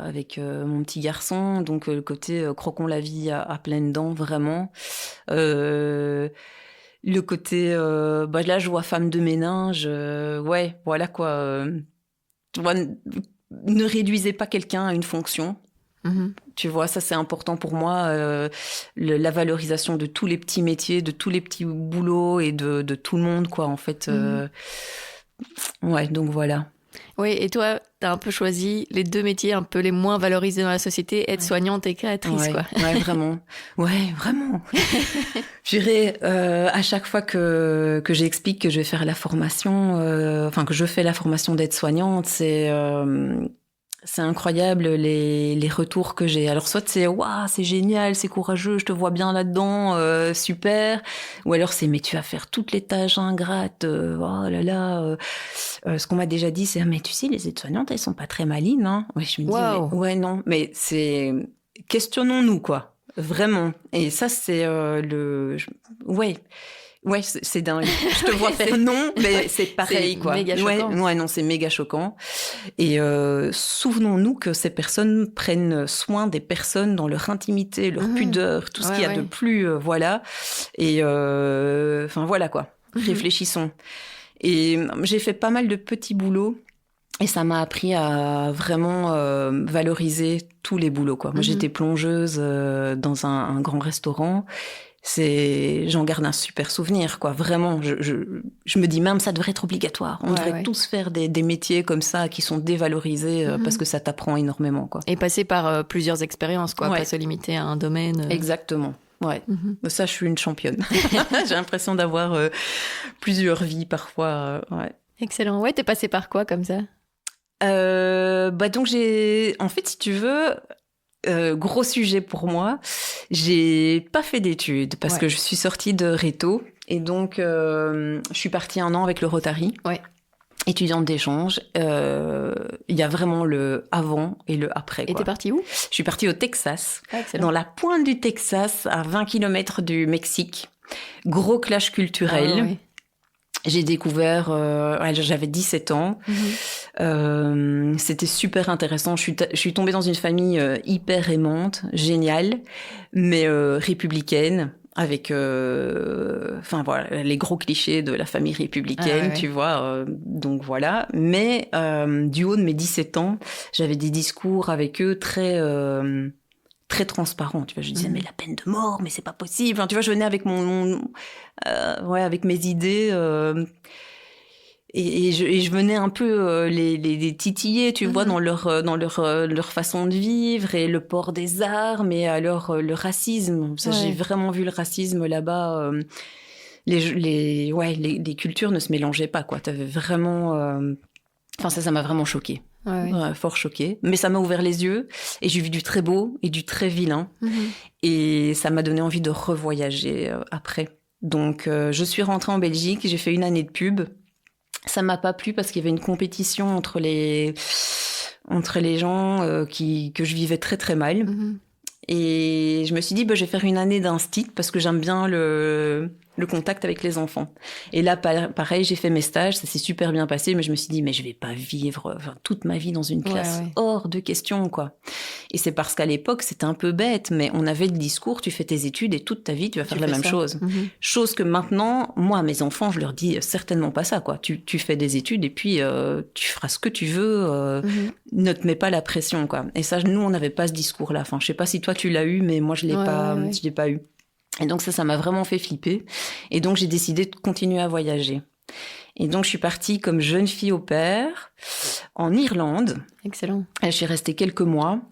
avec mon petit garçon. Donc, le côté croquons la vie à pleines dents, vraiment. Le côté, là, je vois femme de ménage. Voilà quoi. Tu vois, ne réduisez pas quelqu'un à une fonction. Tu vois, ça, c'est important pour moi. La valorisation de tous les petits métiers, de tous les petits boulots et de tout le monde, quoi, en fait. Donc voilà. Oui, et toi, t'as un peu choisi les deux métiers un peu les moins valorisés dans la société, aide-soignante et créatrice, quoi. Ouais, vraiment. Ouais, vraiment. Je dirais, à chaque fois que j'explique que je vais faire la formation, que je fais la formation d'aide-soignante, c'est incroyable les retours que j'ai. Alors soit c'est waouh, c'est génial, c'est courageux, je te vois bien là-dedans, super. Ou alors c'est mais tu vas faire toutes les tâches ingrates, oh là là. Ce qu'on m'a déjà dit c'est mais tu sais les aides-soignantes elles sont pas très malines, hein. Ouais, je me dis ouais non, mais c'est questionnons-nous quoi, vraiment. Et ça c'est Ouais, c'est dingue. Je te vois faire non, mais c'est pareil, quoi. C'est méga choquant. Ouais, non, c'est méga choquant. Et souvenons-nous que ces personnes prennent soin des personnes dans leur intimité, leur pudeur, tout ce qu'il y a de plus, voilà. Et voilà, quoi. Réfléchissons. Et j'ai fait pas mal de petits boulots. Et ça m'a appris à vraiment valoriser tous les boulots, quoi. Moi, j'étais plongeuse dans un grand restaurant. J'en garde un super souvenir, quoi. Vraiment, je me dis même ça devrait être obligatoire. On devrait tous faire des métiers comme ça qui sont dévalorisés parce que ça t'apprend énormément, quoi. Et passer par plusieurs expériences, quoi. Pas se limiter à un domaine. Exactement. Ouais. Ça, je suis une championne. J'ai l'impression d'avoir plusieurs vies parfois. Ouais. Excellent. Ouais, t'es passée par quoi comme ça? Donc en fait, si tu veux, gros sujet pour moi. J'ai pas fait d'études parce que je suis sortie de Réto et donc je suis partie 1 an avec le Rotary. Ouais. Étudiante d'échange. Il y a vraiment le avant et le après. Et t'es partie où ? Je suis partie au Texas, excellent. dans la pointe du Texas, à 20 km du Mexique. Gros clash culturel. Ah, ouais. J'ai découvert, j'avais 17 ans. C'était super intéressant. Je suis tombée dans une famille hyper aimante, géniale, mais républicaine, avec les gros clichés de la famille républicaine, tu vois. Donc voilà. Mais du haut de mes 17 ans, j'avais des discours avec eux très transparent, tu vois. Je disais mais la peine de mort, mais c'est pas possible. Enfin, tu vois, je venais avec avec mes idées et je venais un peu les titiller, tu vois, dans leur façon de vivre et le port des armes et alors le racisme. Ça, j'ai vraiment vu le racisme là-bas. Les cultures ne se mélangeaient pas, quoi. T'avais vraiment. Ça m'a vraiment choquée. Fort choquée. Mais ça m'a ouvert les yeux et j'ai vu du très beau et du très vilain. Et ça m'a donné envie de revoyager après. Donc, je suis rentrée en Belgique, j'ai fait 1 année de pub. Ça m'a pas plu parce qu'il y avait une compétition entre les gens que je vivais très très mal. Et je me suis dit, je vais faire 1 année d'instit parce que j'aime bien le contact avec les enfants. Et là, pareil, j'ai fait mes stages, ça s'est super bien passé, mais je me suis dit, mais je vais pas vivre toute ma vie dans une classe, hors de question, quoi. Et c'est parce qu'à l'époque, c'était un peu bête, mais on avait le discours, tu fais tes études et toute ta vie, tu vas faire la même chose. Chose que maintenant, moi, mes enfants, je leur dis certainement pas ça, quoi. Tu fais des études et puis tu feras ce que tu veux, ne te mets pas la pression, quoi. Et ça, nous, on n'avait pas ce discours-là. Enfin, je sais pas si toi, tu l'as eu, mais moi, je l'ai pas eu. Et donc ça m'a vraiment fait flipper. Et donc j'ai décidé de continuer à voyager. Et donc je suis partie comme jeune fille au pair en Irlande. Excellent. Et je suis restée quelques mois.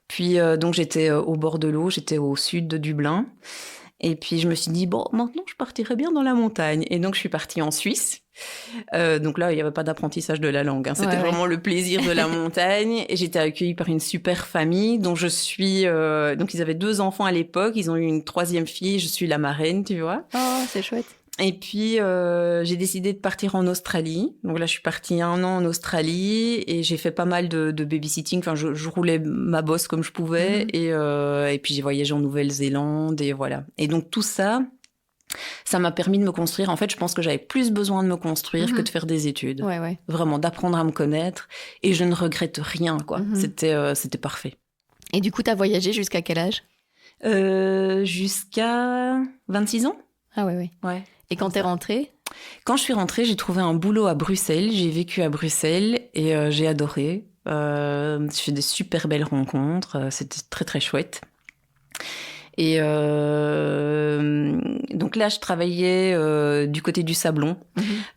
Puis donc j'étais au bord de l'eau, j'étais au sud de Dublin. Et puis je me suis dit, maintenant je partirais bien dans la montagne. Et donc je suis partie en Suisse. Donc là, il n'y avait pas d'apprentissage de la langue. Hein. C'était vraiment le plaisir de la montagne. Et j'étais accueillie par une super famille dont je suis... Donc ils avaient 2 enfants à l'époque. Ils ont eu une 3e fille. Je suis la marraine, tu vois. Oh, c'est chouette. Et puis, j'ai décidé de partir en Australie. Donc là, je suis partie 1 an en Australie et j'ai fait pas mal de babysitting. Enfin, je roulais ma bosse comme je pouvais. Et puis, j'ai voyagé en Nouvelle-Zélande et voilà. Et donc, tout ça... Ça m'a permis de me construire. En fait, je pense que j'avais plus besoin de me construire que de faire des études. Vraiment, d'apprendre à me connaître. Et je ne regrette rien, quoi. C'était parfait. Et du coup, t'as voyagé jusqu'à quel âge ? Jusqu'à 26 ans. Ah ouais. Et quand t'es rentrée ? Quand je suis rentrée, j'ai trouvé un boulot à Bruxelles. J'ai vécu à Bruxelles et j'ai adoré. J'ai fait des super belles rencontres. C'était très, très chouette. Et donc là, je travaillais du côté du Sablon,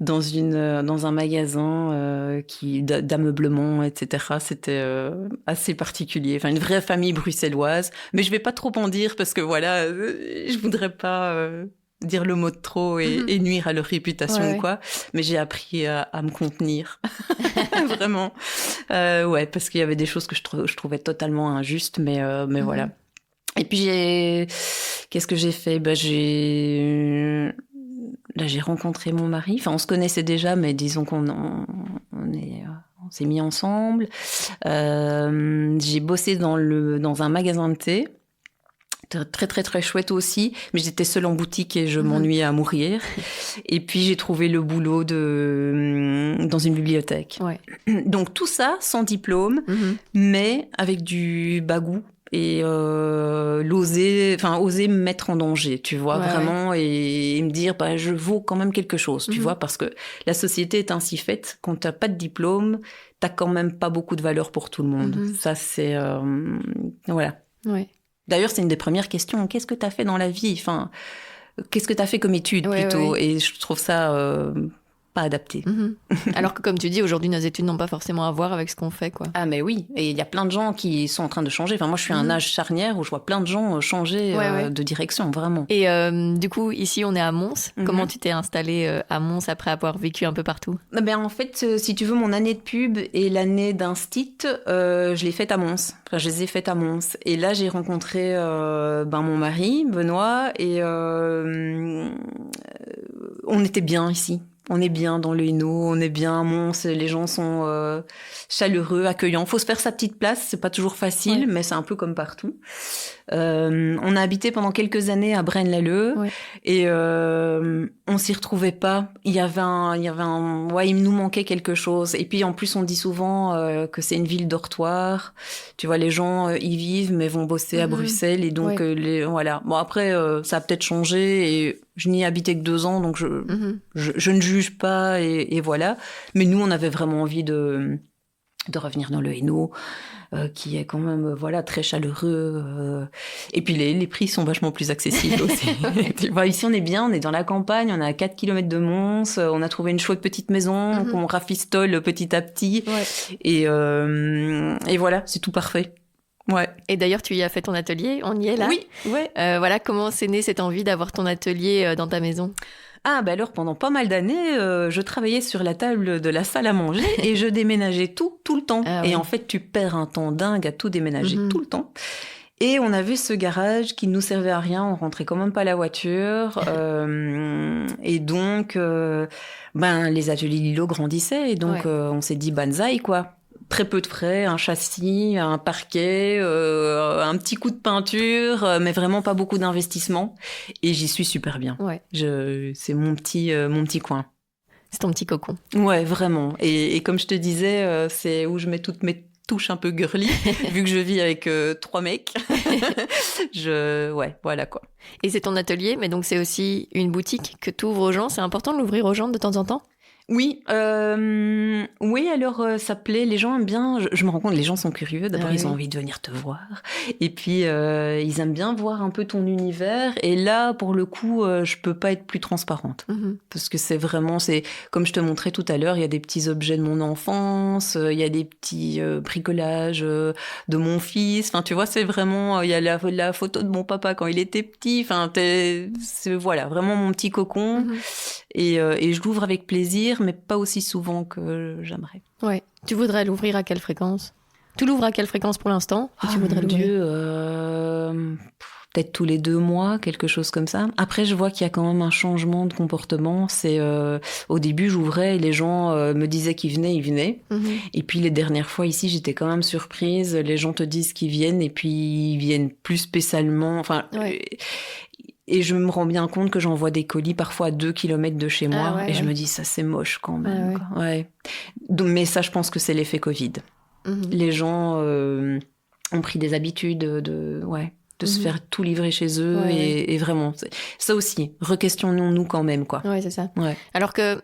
dans un magasin d'ameublement, etc. C'était assez particulier. Enfin, une vraie famille bruxelloise. Mais je vais pas trop en dire parce que voilà, je voudrais pas dire le mot de trop et nuire à leur réputation, quoi. Mais j'ai appris à me contenir. Vraiment. Parce qu'il y avait des choses que je trouvais totalement injustes, mais voilà. Et puis qu'est-ce que j'ai fait ? J'ai rencontré mon mari. Enfin, on se connaissait déjà, mais disons qu'on s'est mis ensemble. J'ai bossé dans un magasin de thé. Très, très, très chouette aussi. Mais j'étais seule en boutique et je m'ennuyais à mourir. Et puis, j'ai trouvé le boulot dans une bibliothèque. Donc, tout ça sans diplôme, mais avec du bagou. Et oser me mettre en danger, tu vois, vraiment, et me dire, je vaux quand même quelque chose, tu vois, parce que la société est ainsi faite, quand t'as pas de diplôme, t'as quand même pas beaucoup de valeur pour tout le monde. Ça, c'est... voilà. D'ailleurs, c'est une des premières questions. Qu'est-ce que t'as fait dans la vie ? Enfin, qu'est-ce que t'as fait comme étude, plutôt ? Et je trouve ça pas adapté. Alors que comme tu dis, aujourd'hui, nos études n'ont pas forcément à voir avec ce qu'on fait, quoi. Ah mais oui, et il y a plein de gens qui sont en train de changer. Enfin, moi, je suis à un âge charnière où je vois plein de gens changer de direction, vraiment. Et du coup, ici, on est à Mons. Comment tu t'es installée à Mons après avoir vécu un peu partout? En fait, si tu veux, mon année de pub et l'année d'instit, je l'ai faite à Mons. Enfin, je les ai faites à Mons. Et là, j'ai rencontré mon mari, Benoît, et on était bien ici. On est bien dans le Hainaut, on est bien à Mons, les gens sont chaleureux, accueillants. Faut se faire sa petite place, c'est pas toujours facile, mais c'est un peu comme partout. On a habité pendant quelques années à Braine-l'Alleud et on s'y retrouvait pas. Il nous manquait quelque chose. Et puis en plus, on dit souvent que c'est une ville dortoir. Tu vois, les gens y vivent mais vont bosser à Bruxelles et donc voilà. Bon après, ça a peut-être changé et je n'y habitais que 2 ans, donc je ne juge pas et voilà. Mais nous, on avait vraiment envie de revenir dans le Hainaut, qui est quand même très chaleureux. Et puis les prix sont vachement plus accessibles aussi. Tu vois, ici, on est bien, on est dans la campagne, on est à 4 km de Mons, on a trouvé une chouette petite maison, donc on rafistole petit à petit. Et voilà, c'est tout parfait. Ouais. Et d'ailleurs, tu y as fait ton atelier, on y est là. Oui, ouais. Voilà, comment c'est né cette envie d'avoir ton atelier dans ta maison? Alors pendant pas mal d'années, je travaillais sur la table de la salle à manger et je déménageais tout le temps. Et en fait, tu perds un temps dingue à tout déménager tout le temps. Et on avait ce garage qui ne nous servait à rien, on rentrait quand même pas la voiture. Et donc, les ateliers Lilo grandissaient et donc on s'est dit banzai quoi. Très peu de frais, un châssis, un parquet, un petit coup de peinture, mais vraiment pas beaucoup d'investissement. Et j'y suis super bien. C'est mon petit coin. C'est ton petit cocon. Ouais, vraiment. Et comme je te disais, c'est où je mets toutes mes touches un peu girly, vu que je vis avec 3 mecs. Voilà quoi. Et c'est ton atelier, mais donc c'est aussi une boutique que tu ouvres aux gens. C'est important de l'ouvrir aux gens de temps en temps? Oui, alors ça plaît, les gens aiment bien, je me rends compte, les gens sont curieux, d'abord ils ont envie de venir te voir, et puis ils aiment bien voir un peu ton univers, et là pour le coup je peux pas être plus transparente, parce que c'est comme je te montrais tout à l'heure, il y a des petits objets de mon enfance, il y a des petits bricolages de mon fils, enfin tu vois, c'est vraiment, il y a la photo de mon papa quand il était petit, enfin c'est vraiment mon petit cocon, et je l'ouvre avec plaisir, mais pas aussi souvent que j'aimerais. Ouais. Tu voudrais l'ouvrir à quelle fréquence? Tu l'ouvres à quelle fréquence pour l'instant? Tu voudrais l'ouvrir? Peut-être tous les 2 mois, quelque chose comme ça. Après, je vois qu'il y a quand même un changement de comportement. C'est au début, j'ouvrais et les gens me disaient qu'ils venaient. Et puis les dernières fois ici, j'étais quand même surprise. Les gens te disent qu'ils viennent et puis ils viennent plus spécialement. Enfin. Et je me rends bien compte que j'envoie des colis parfois à 2 km de chez moi. Je me dis, ça, c'est moche quand même. Donc, mais ça, je pense que c'est l'effet Covid. Les gens ont pris des habitudes de se faire tout livrer chez eux. Et vraiment, ça aussi, requestionnons-nous quand même, quoi. Ouais, c'est ça. Alors que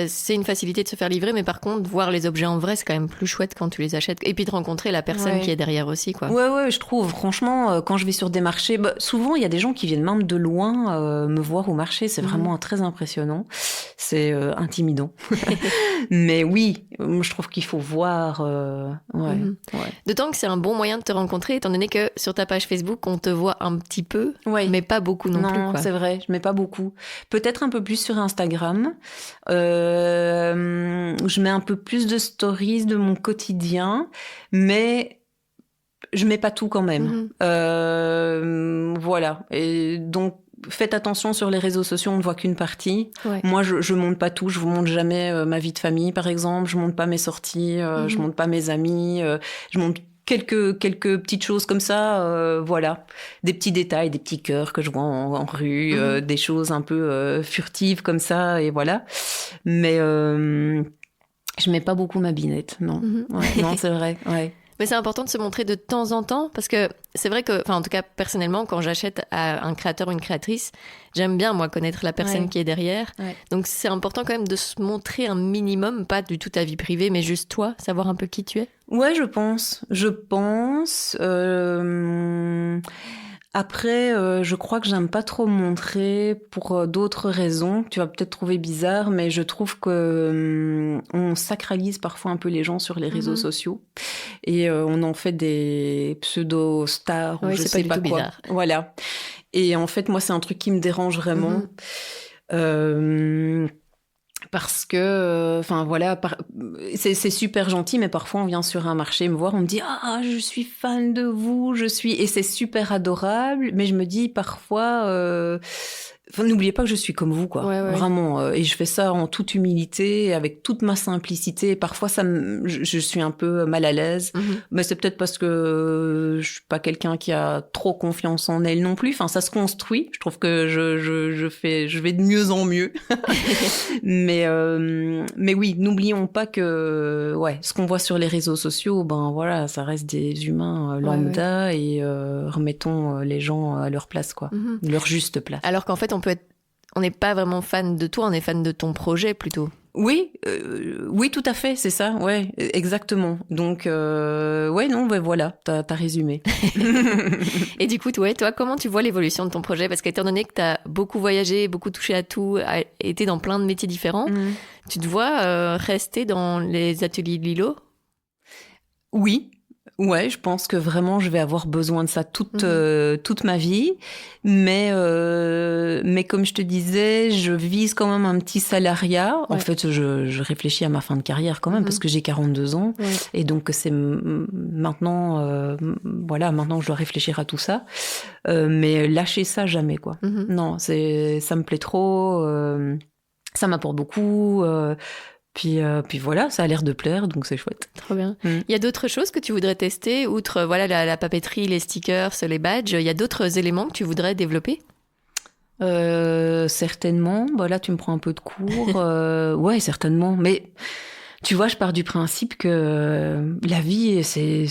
c'est une facilité de se faire livrer, mais par contre, voir les objets en vrai, c'est quand même plus chouette quand tu les achètes. Et puis de rencontrer la personne qui est derrière aussi, quoi. Ouais, je trouve. Franchement, quand je vais sur des marchés, souvent, il y a des gens qui viennent même de loin me voir au marché. C'est vraiment très impressionnant. C'est intimidant. Mais oui, je trouve qu'il faut voir. D'autant que c'est un bon moyen de te rencontrer, étant donné que sur ta page Facebook, on te voit un petit peu, mais pas beaucoup non plus. Non, c'est vrai, je mets pas beaucoup. Peut-être un peu plus sur Instagram. Je mets un peu plus de stories de mon quotidien, mais je mets pas tout quand même. Voilà. Et donc, faites attention sur les réseaux sociaux, on ne voit qu'une partie. Moi, je montre pas tout. Je vous montre jamais ma vie de famille, par exemple. Je montre pas mes sorties. Je montre pas mes amis. Je montre quelques petites choses comme ça, voilà. Des petits détails, des petits cœurs que je vois en rue, des choses un peu furtives comme ça, et voilà. Mais je mets pas beaucoup ma binette, non. Non, c'est vrai, Mais c'est important de se montrer de temps en temps, parce que c'est vrai que, en tout cas, personnellement, quand j'achète à un créateur ou une créatrice, j'aime bien, moi, connaître la personne qui est derrière. Donc, c'est important quand même de se montrer un minimum, pas du tout ta vie privée, mais juste toi, savoir un peu qui tu es. Ouais, je pense. Après, je crois que j'aime pas trop montrer pour d'autres raisons. Tu vas peut-être trouver bizarre, mais je trouve que on sacralise parfois un peu les gens sur les réseaux sociaux et on en fait des pseudo-stars ou je sais pas quoi. Bizarre. Voilà. Et en fait, moi, c'est un truc qui me dérange vraiment. Parce que, enfin voilà, c'est super gentil, mais parfois on vient sur un marché me voir, on me dit je suis fan de vous, et c'est super adorable, mais je me dis parfois, n'oubliez pas que je suis comme vous, quoi, vraiment, et je fais ça en toute humilité, avec toute ma simplicité. Et parfois je suis un peu mal à l'aise, mais c'est peut-être parce que je suis pas quelqu'un qui a trop confiance en elle non plus. Enfin, ça se construit. Je trouve que je vais de mieux en mieux. Mais oui, n'oublions pas que ce qu'on voit sur les réseaux sociaux, ben voilà, ça reste des humains lambda et remettons les gens à leur place, quoi, leur juste place. Alors qu'en fait, on n'est pas vraiment fan de toi, on est fan de ton projet plutôt. Oui, tout à fait, c'est ça, ouais, exactement. Donc, non, voilà, t'as résumé. Et du coup, toi, comment tu vois l'évolution de ton projet ? Parce qu'étant donné que t'as beaucoup voyagé, beaucoup touché à tout, été dans plein de métiers différents, tu te vois rester dans les ateliers de Lilo ? Oui. Ouais, je pense que vraiment je vais avoir besoin de ça toute ma vie, mais comme je te disais, je vise quand même un petit salariat. En fait, je réfléchis à ma fin de carrière quand même parce que j'ai 42 ans et donc c'est maintenant maintenant je dois réfléchir à tout ça, mais lâcher ça jamais, quoi. Non, ça me plaît trop, ça m'apporte beaucoup. Puis voilà, ça a l'air de plaire, donc c'est chouette. Trop bien. Il y a d'autres choses que tu voudrais tester, outre la papeterie, les stickers, les badges, il y a d'autres éléments que tu voudrais développer ? Certainement. Là, tu me prends un peu de cours. Ouais, certainement. Mais tu vois, je pars du principe que la vie, c'est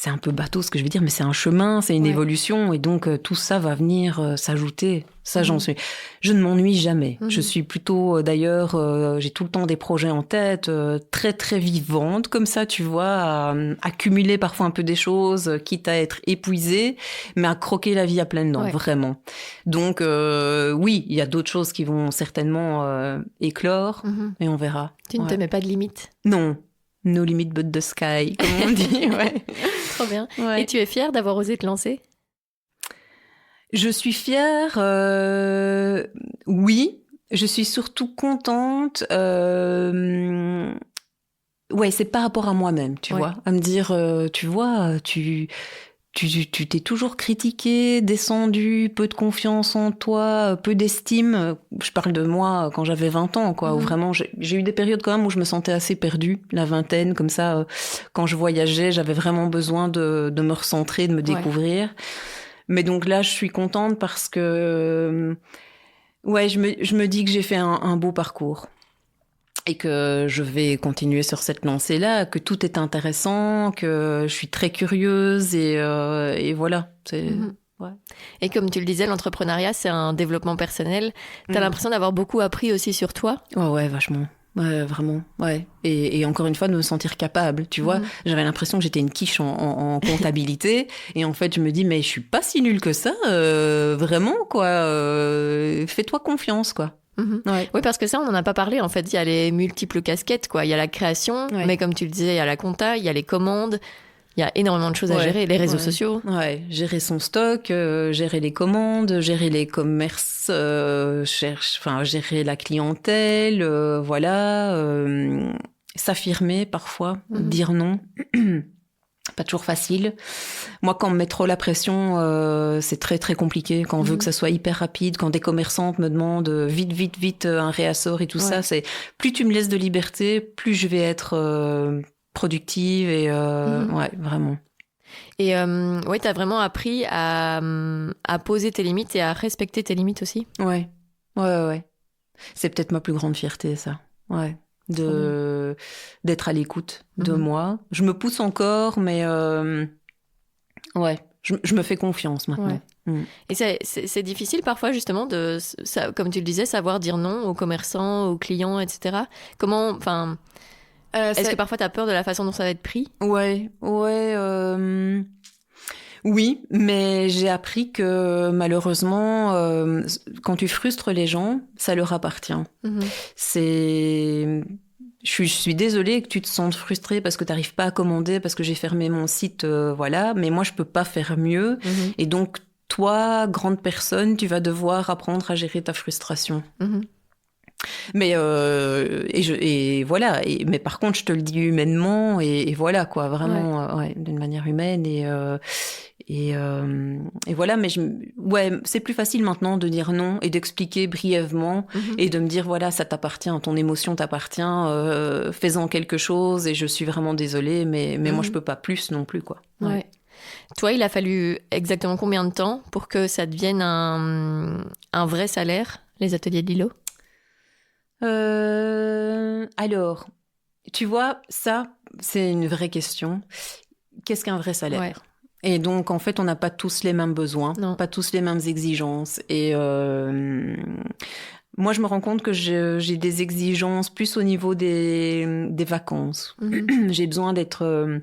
un peu bateau ce que je vais dire, mais c'est un chemin, c'est une évolution, et donc tout ça va venir s'ajouter. Ça, j'en suis. Je ne m'ennuie jamais. Je suis plutôt, d'ailleurs, j'ai tout le temps des projets en tête, très très vivantes, comme ça, tu vois, à accumuler parfois un peu des choses, quitte à être épuisée, mais à croquer la vie à pleines dents, vraiment. Donc, oui, il y a d'autres choses qui vont certainement éclore, et on verra. Tu ne te mets pas de limite ? Non. No limit but the sky, comme on dit. Trop bien. Et tu es fière d'avoir osé te lancer ? Je suis fière, oui. Je suis surtout contente. C'est par rapport à moi-même, tu vois. À me dire, tu vois, tu t'es toujours critiqué, descendu, peu de confiance en toi, peu d'estime. Je parle de moi quand j'avais 20 ans, quoi, où vraiment j'ai eu des périodes quand même où je me sentais assez perdue, la vingtaine, comme ça. Quand je voyageais, j'avais vraiment besoin de me recentrer, de me découvrir. Mais donc là, je suis contente parce que je me dis que j'ai fait un beau parcours et que je vais continuer sur cette lancée-là, que tout est intéressant, que je suis très curieuse et voilà. Et comme tu le disais, l'entrepreneuriat, c'est un développement personnel. T'as l'impression d'avoir beaucoup appris aussi sur toi ? Ouais, vachement. Ouais, vraiment, ouais. Et encore une fois, de me sentir capable, tu vois. J'avais l'impression que j'étais une quiche en comptabilité. Et en fait, je me dis, mais je suis pas si nulle que ça, vraiment, quoi. Fais-toi confiance, quoi. Oui, parce que ça, on n'en a pas parlé. En fait, il y a les multiples casquettes, quoi. Il y a la création, mais comme tu le disais, il y a la compta, il y a les commandes. Il y a énormément de choses à gérer, les réseaux sociaux. Ouais, gérer son stock, gérer les commandes, gérer les commerces, gérer la clientèle, s'affirmer parfois, dire non. Pas toujours facile. Moi, quand on me met trop la pression, c'est très très compliqué. Quand on veut que ça soit hyper rapide, quand des commerçantes me demandent vite un réassort et tout ça, c'est plus tu me laisses de liberté, plus je vais être productive et vraiment. Et t'as vraiment appris à poser tes limites et à respecter tes limites aussi. Ouais. C'est peut-être ma plus grande fierté, ça. Ouais. D'être à l'écoute de moi. Je me pousse encore, mais je me fais confiance maintenant. Et c'est difficile parfois justement comme tu le disais, savoir dire non aux commerçants, aux clients, etc. Est-ce que parfois tu as peur de la façon dont ça va être pris ? Oui, Oui, mais j'ai appris que malheureusement, quand tu frustres les gens, ça leur appartient. Je suis désolée que tu te sentes frustrée parce que tu n'arrives pas à commander, parce que j'ai fermé mon site, voilà. Mais moi, je peux pas faire mieux. Et donc, toi, grande personne, tu vas devoir apprendre à gérer ta frustration. Mais voilà. Mais par contre, je te le dis humainement et voilà quoi, vraiment, d'une manière humaine et voilà. Mais c'est plus facile maintenant de dire non et d'expliquer brièvement et de me dire voilà, ça t'appartient, ton émotion t'appartient, fais-en quelque chose et je suis vraiment désolée, mais moi je peux pas plus non plus quoi. Ouais. Toi, il a fallu exactement combien de temps pour que ça devienne un vrai salaire, les ateliers de Lilo ? Alors, tu vois, ça, c'est une vraie question. Qu'est-ce qu'un vrai salaire ? Et donc, en fait, on n'a pas tous les mêmes besoins, pas tous les mêmes exigences. Et moi, je me rends compte que j'ai des exigences plus au niveau des vacances. J'ai besoin d'être...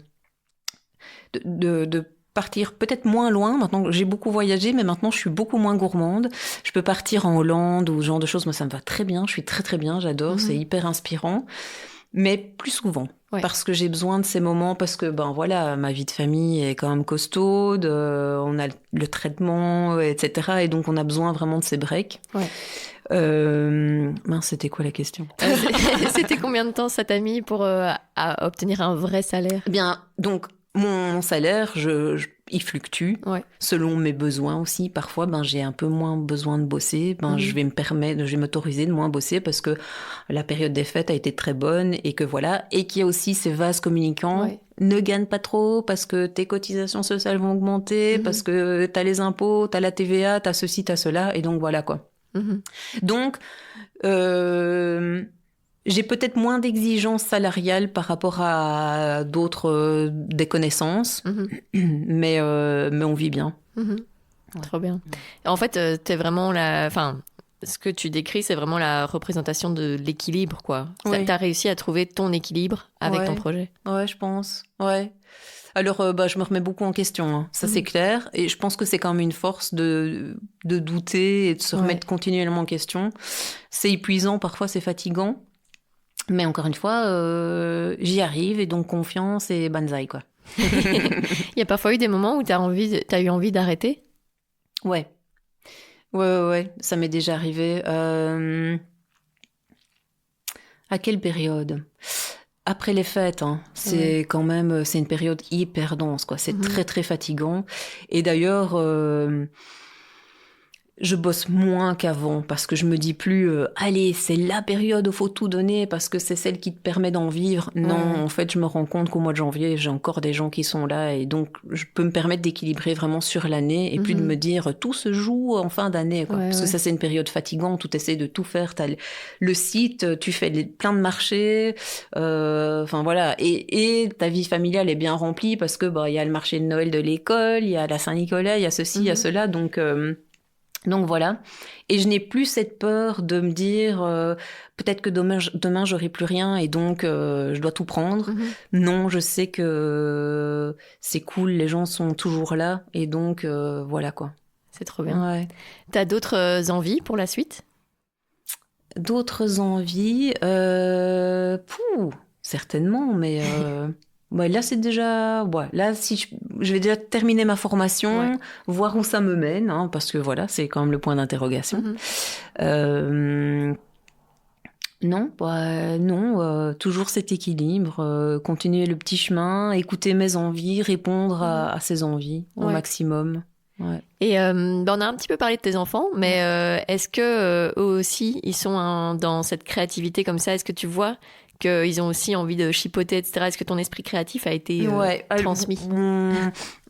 de partir peut-être moins loin. Maintenant, j'ai beaucoup voyagé, mais maintenant, je suis beaucoup moins gourmande. Je peux partir en Hollande ou ce genre de choses. Moi, ça me va très bien. Je suis très, très bien. J'adore. C'est hyper inspirant. Mais plus souvent. Parce que j'ai besoin de ces moments, parce que, voilà, ma vie de famille est quand même costaude. On a le traitement, etc. Et donc, on a besoin vraiment de ces breaks. C'était quoi la question ? C'était combien de temps ça t'a mis pour à obtenir un vrai salaire ? Bien, donc... Mon salaire, il fluctue selon mes besoins aussi. Parfois, j'ai un peu moins besoin de bosser. Je vais m'autoriser de moins bosser parce que la période des fêtes a été très bonne et que voilà. Et qu'il y a aussi ces vases communicants. Ne gagne pas trop parce que tes cotisations sociales vont augmenter, parce que t'as les impôts, t'as la TVA, t'as ceci, t'as cela. Et donc, voilà quoi. Donc, j'ai peut-être moins d'exigences salariales par rapport à d'autres des connaissances, mais on vit bien. Trop bien. En fait, t'es vraiment ce que tu décris, c'est vraiment la représentation de l'équilibre, quoi. T'as réussi à trouver ton équilibre avec ton projet. Ouais, je pense. Ouais. Alors, je me remets beaucoup en question, hein. Ça c'est clair. Et je pense que c'est quand même une force de douter et de se remettre continuellement en question. C'est épuisant, parfois c'est fatigant. Mais encore une fois, j'y arrive et donc confiance et banzai, quoi. Il y a parfois eu des moments où t'as eu envie d'arrêter ? Ouais, ça m'est déjà arrivé. À quelle période ? Après les fêtes, hein. C'est quand même, c'est une période hyper dense, quoi. C'est très très fatigant. Et d'ailleurs, je bosse moins qu'avant parce que je me dis plus allez, c'est la période où faut tout donner parce que c'est celle qui te permet d'en vivre. Non, en fait, je me rends compte qu'au mois de janvier, j'ai encore des gens qui sont là et donc je peux me permettre d'équilibrer vraiment sur l'année et puis de me dire tout se joue en fin d'année, quoi. Parce que ça, c'est une période fatigante où tu essaies de tout faire. T'as le site, tu fais plein de marchés, voilà. Et ta vie familiale est bien remplie parce que il y a le marché de Noël de l'école, il y a la Saint-Nicolas, il y a ceci, il y a cela, donc voilà, et je n'ai plus cette peur de me dire peut-être que demain j'aurai plus rien et donc je dois tout prendre. Non, je sais que c'est cool, les gens sont toujours là et donc voilà quoi. C'est trop bien. T'as d'autres envies pour la suite ? D'autres envies certainement, mais... là, c'est déjà... là, si je vais déjà terminer ma formation, voir où ça me mène, hein, parce que voilà, c'est quand même le point d'interrogation. Non, toujours cet équilibre, continuer le petit chemin, écouter mes envies, répondre à ces envies au maximum. Ouais. Et on a un petit peu parlé de tes enfants, mais est-ce que eux aussi, ils sont dans cette créativité comme ça ? Est-ce que tu vois qu'ils ont aussi envie de chipoter, etc. Est-ce que ton esprit créatif a été transmis ?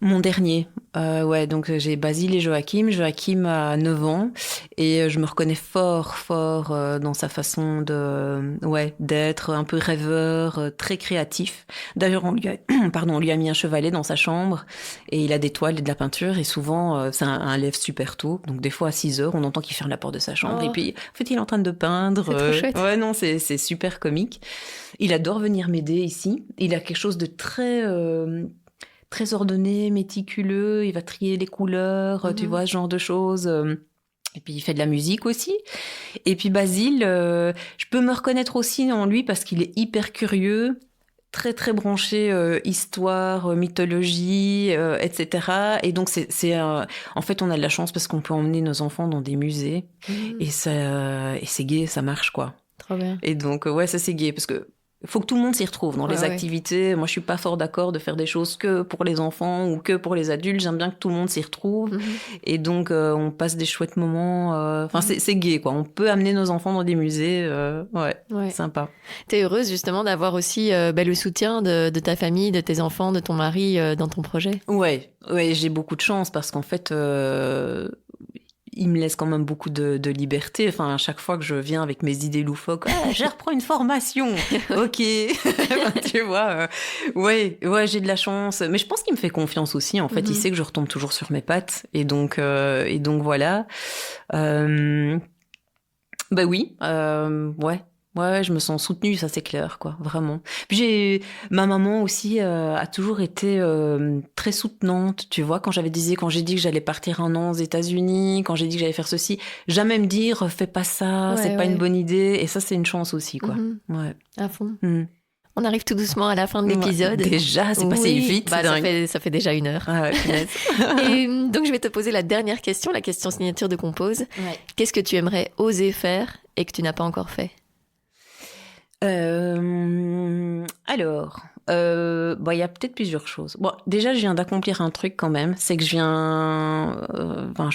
Mon dernier, donc j'ai Basile et Joachim. Joachim a 9 ans et je me reconnais fort dans sa façon d'être un peu rêveur, très créatif. D'ailleurs, on lui a mis un chevalet dans sa chambre et il a des toiles et de la peinture et souvent, c'est un lève super tôt. Donc des fois à 6h, on entend qu'il ferme la porte de sa chambre et puis en fait, il est en train de peindre. C'est trop chouette. Ouais, non, c'est super comique. Il adore venir m'aider ici. Il a quelque chose de très très ordonné, méticuleux. Il va trier les couleurs, tu vois, ce genre de choses. Et puis, il fait de la musique aussi. Et puis, Basile, je peux me reconnaître aussi en lui parce qu'il est hyper curieux, très, très branché histoire, mythologie, etc. Et donc, en fait, on a de la chance parce qu'on peut emmener nos enfants dans des musées. Et c'est gai, ça marche, quoi. Trop bien. Et donc, ouais, ça, c'est gai parce que faut que tout le monde s'y retrouve dans les activités. Moi, je suis pas fort d'accord de faire des choses que pour les enfants ou que pour les adultes. J'aime bien que tout le monde s'y retrouve. Et donc, on passe des chouettes moments. Enfin, c'est gai, quoi. On peut amener nos enfants dans des musées. Ouais, sympa. T'es heureuse, justement, d'avoir aussi le soutien de ta famille, de tes enfants, de ton mari dans ton projet? Ouais, j'ai beaucoup de chance parce qu'en fait... il me laisse quand même beaucoup de liberté. Enfin, à chaque fois que je viens avec mes idées loufoques, je reprends une formation. Ok. Tu vois, ouais, j'ai de la chance. Mais je pense qu'il me fait confiance aussi. En fait, il sait que je retombe toujours sur mes pattes. Et donc voilà. Oui, ouais, je me sens soutenue, ça c'est clair, quoi, vraiment. Puis ma maman aussi a toujours été très soutenante, tu vois, quand j'ai dit que j'allais partir un an aux États-Unis, quand j'ai dit que j'allais faire ceci, jamais me dire fais pas ça, c'est pas une bonne idée, et ça c'est une chance aussi, quoi. Ouais. À fond. On arrive tout doucement à la fin de l'épisode. Déjà, c'est passé vite. Ça fait déjà 1 heure. Ah ouais, et donc je vais te poser la dernière question, la question signature de Compose. Ouais. Qu'est-ce que tu aimerais oser faire et que tu n'as pas encore fait? Alors, il y a peut-être plusieurs choses. Bon, déjà, je viens d'accomplir un truc quand même. C'est que je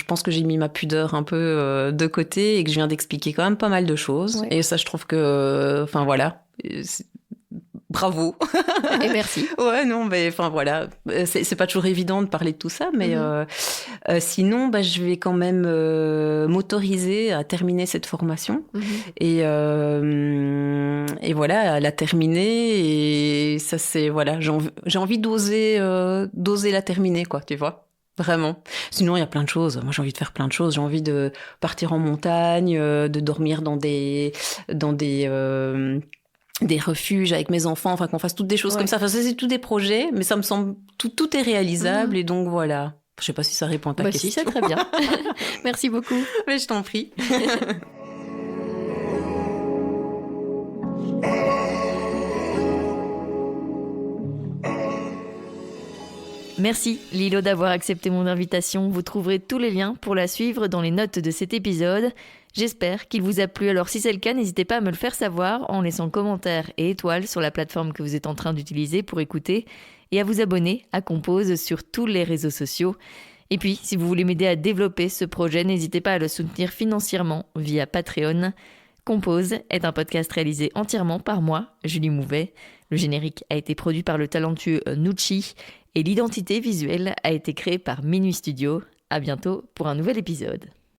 pense que j'ai mis ma pudeur un peu de côté et que je viens d'expliquer quand même pas mal de choses. Ouais. Et ça, je trouve que, bravo. Et merci. Ouais, non, mais voilà, c'est pas toujours évident de parler de tout ça, mais sinon, je vais quand même m'autoriser à terminer cette formation et voilà, à la terminer. Et ça, c'est j'ai envie d'oser la terminer, quoi, tu vois. Vraiment. Sinon, il y a plein de choses. Moi, j'ai envie de faire plein de choses. J'ai envie de partir en montagne, de dormir dans des refuges avec mes enfants, enfin qu'on fasse toutes des choses comme ça. Enfin, ça, c'est tous des projets, mais ça me semble tout est réalisable et donc voilà. Je sais pas si ça répond à ta question. Si, c'est très bien. Merci beaucoup. Mais je t'en prie. Merci Lilo d'avoir accepté mon invitation. Vous trouverez tous les liens pour la suivre dans les notes de cet épisode. J'espère qu'il vous a plu. Alors si c'est le cas, n'hésitez pas à me le faire savoir en laissant commentaires et étoiles sur la plateforme que vous êtes en train d'utiliser pour écouter et à vous abonner à Compose sur tous les réseaux sociaux. Et puis, si vous voulez m'aider à développer ce projet, n'hésitez pas à le soutenir financièrement via Patreon. Compose est un podcast réalisé entièrement par moi, Julie Mouvet. Le générique a été produit par le talentueux Nucci et l'identité visuelle a été créée par Minuit Studio. À bientôt pour un nouvel épisode.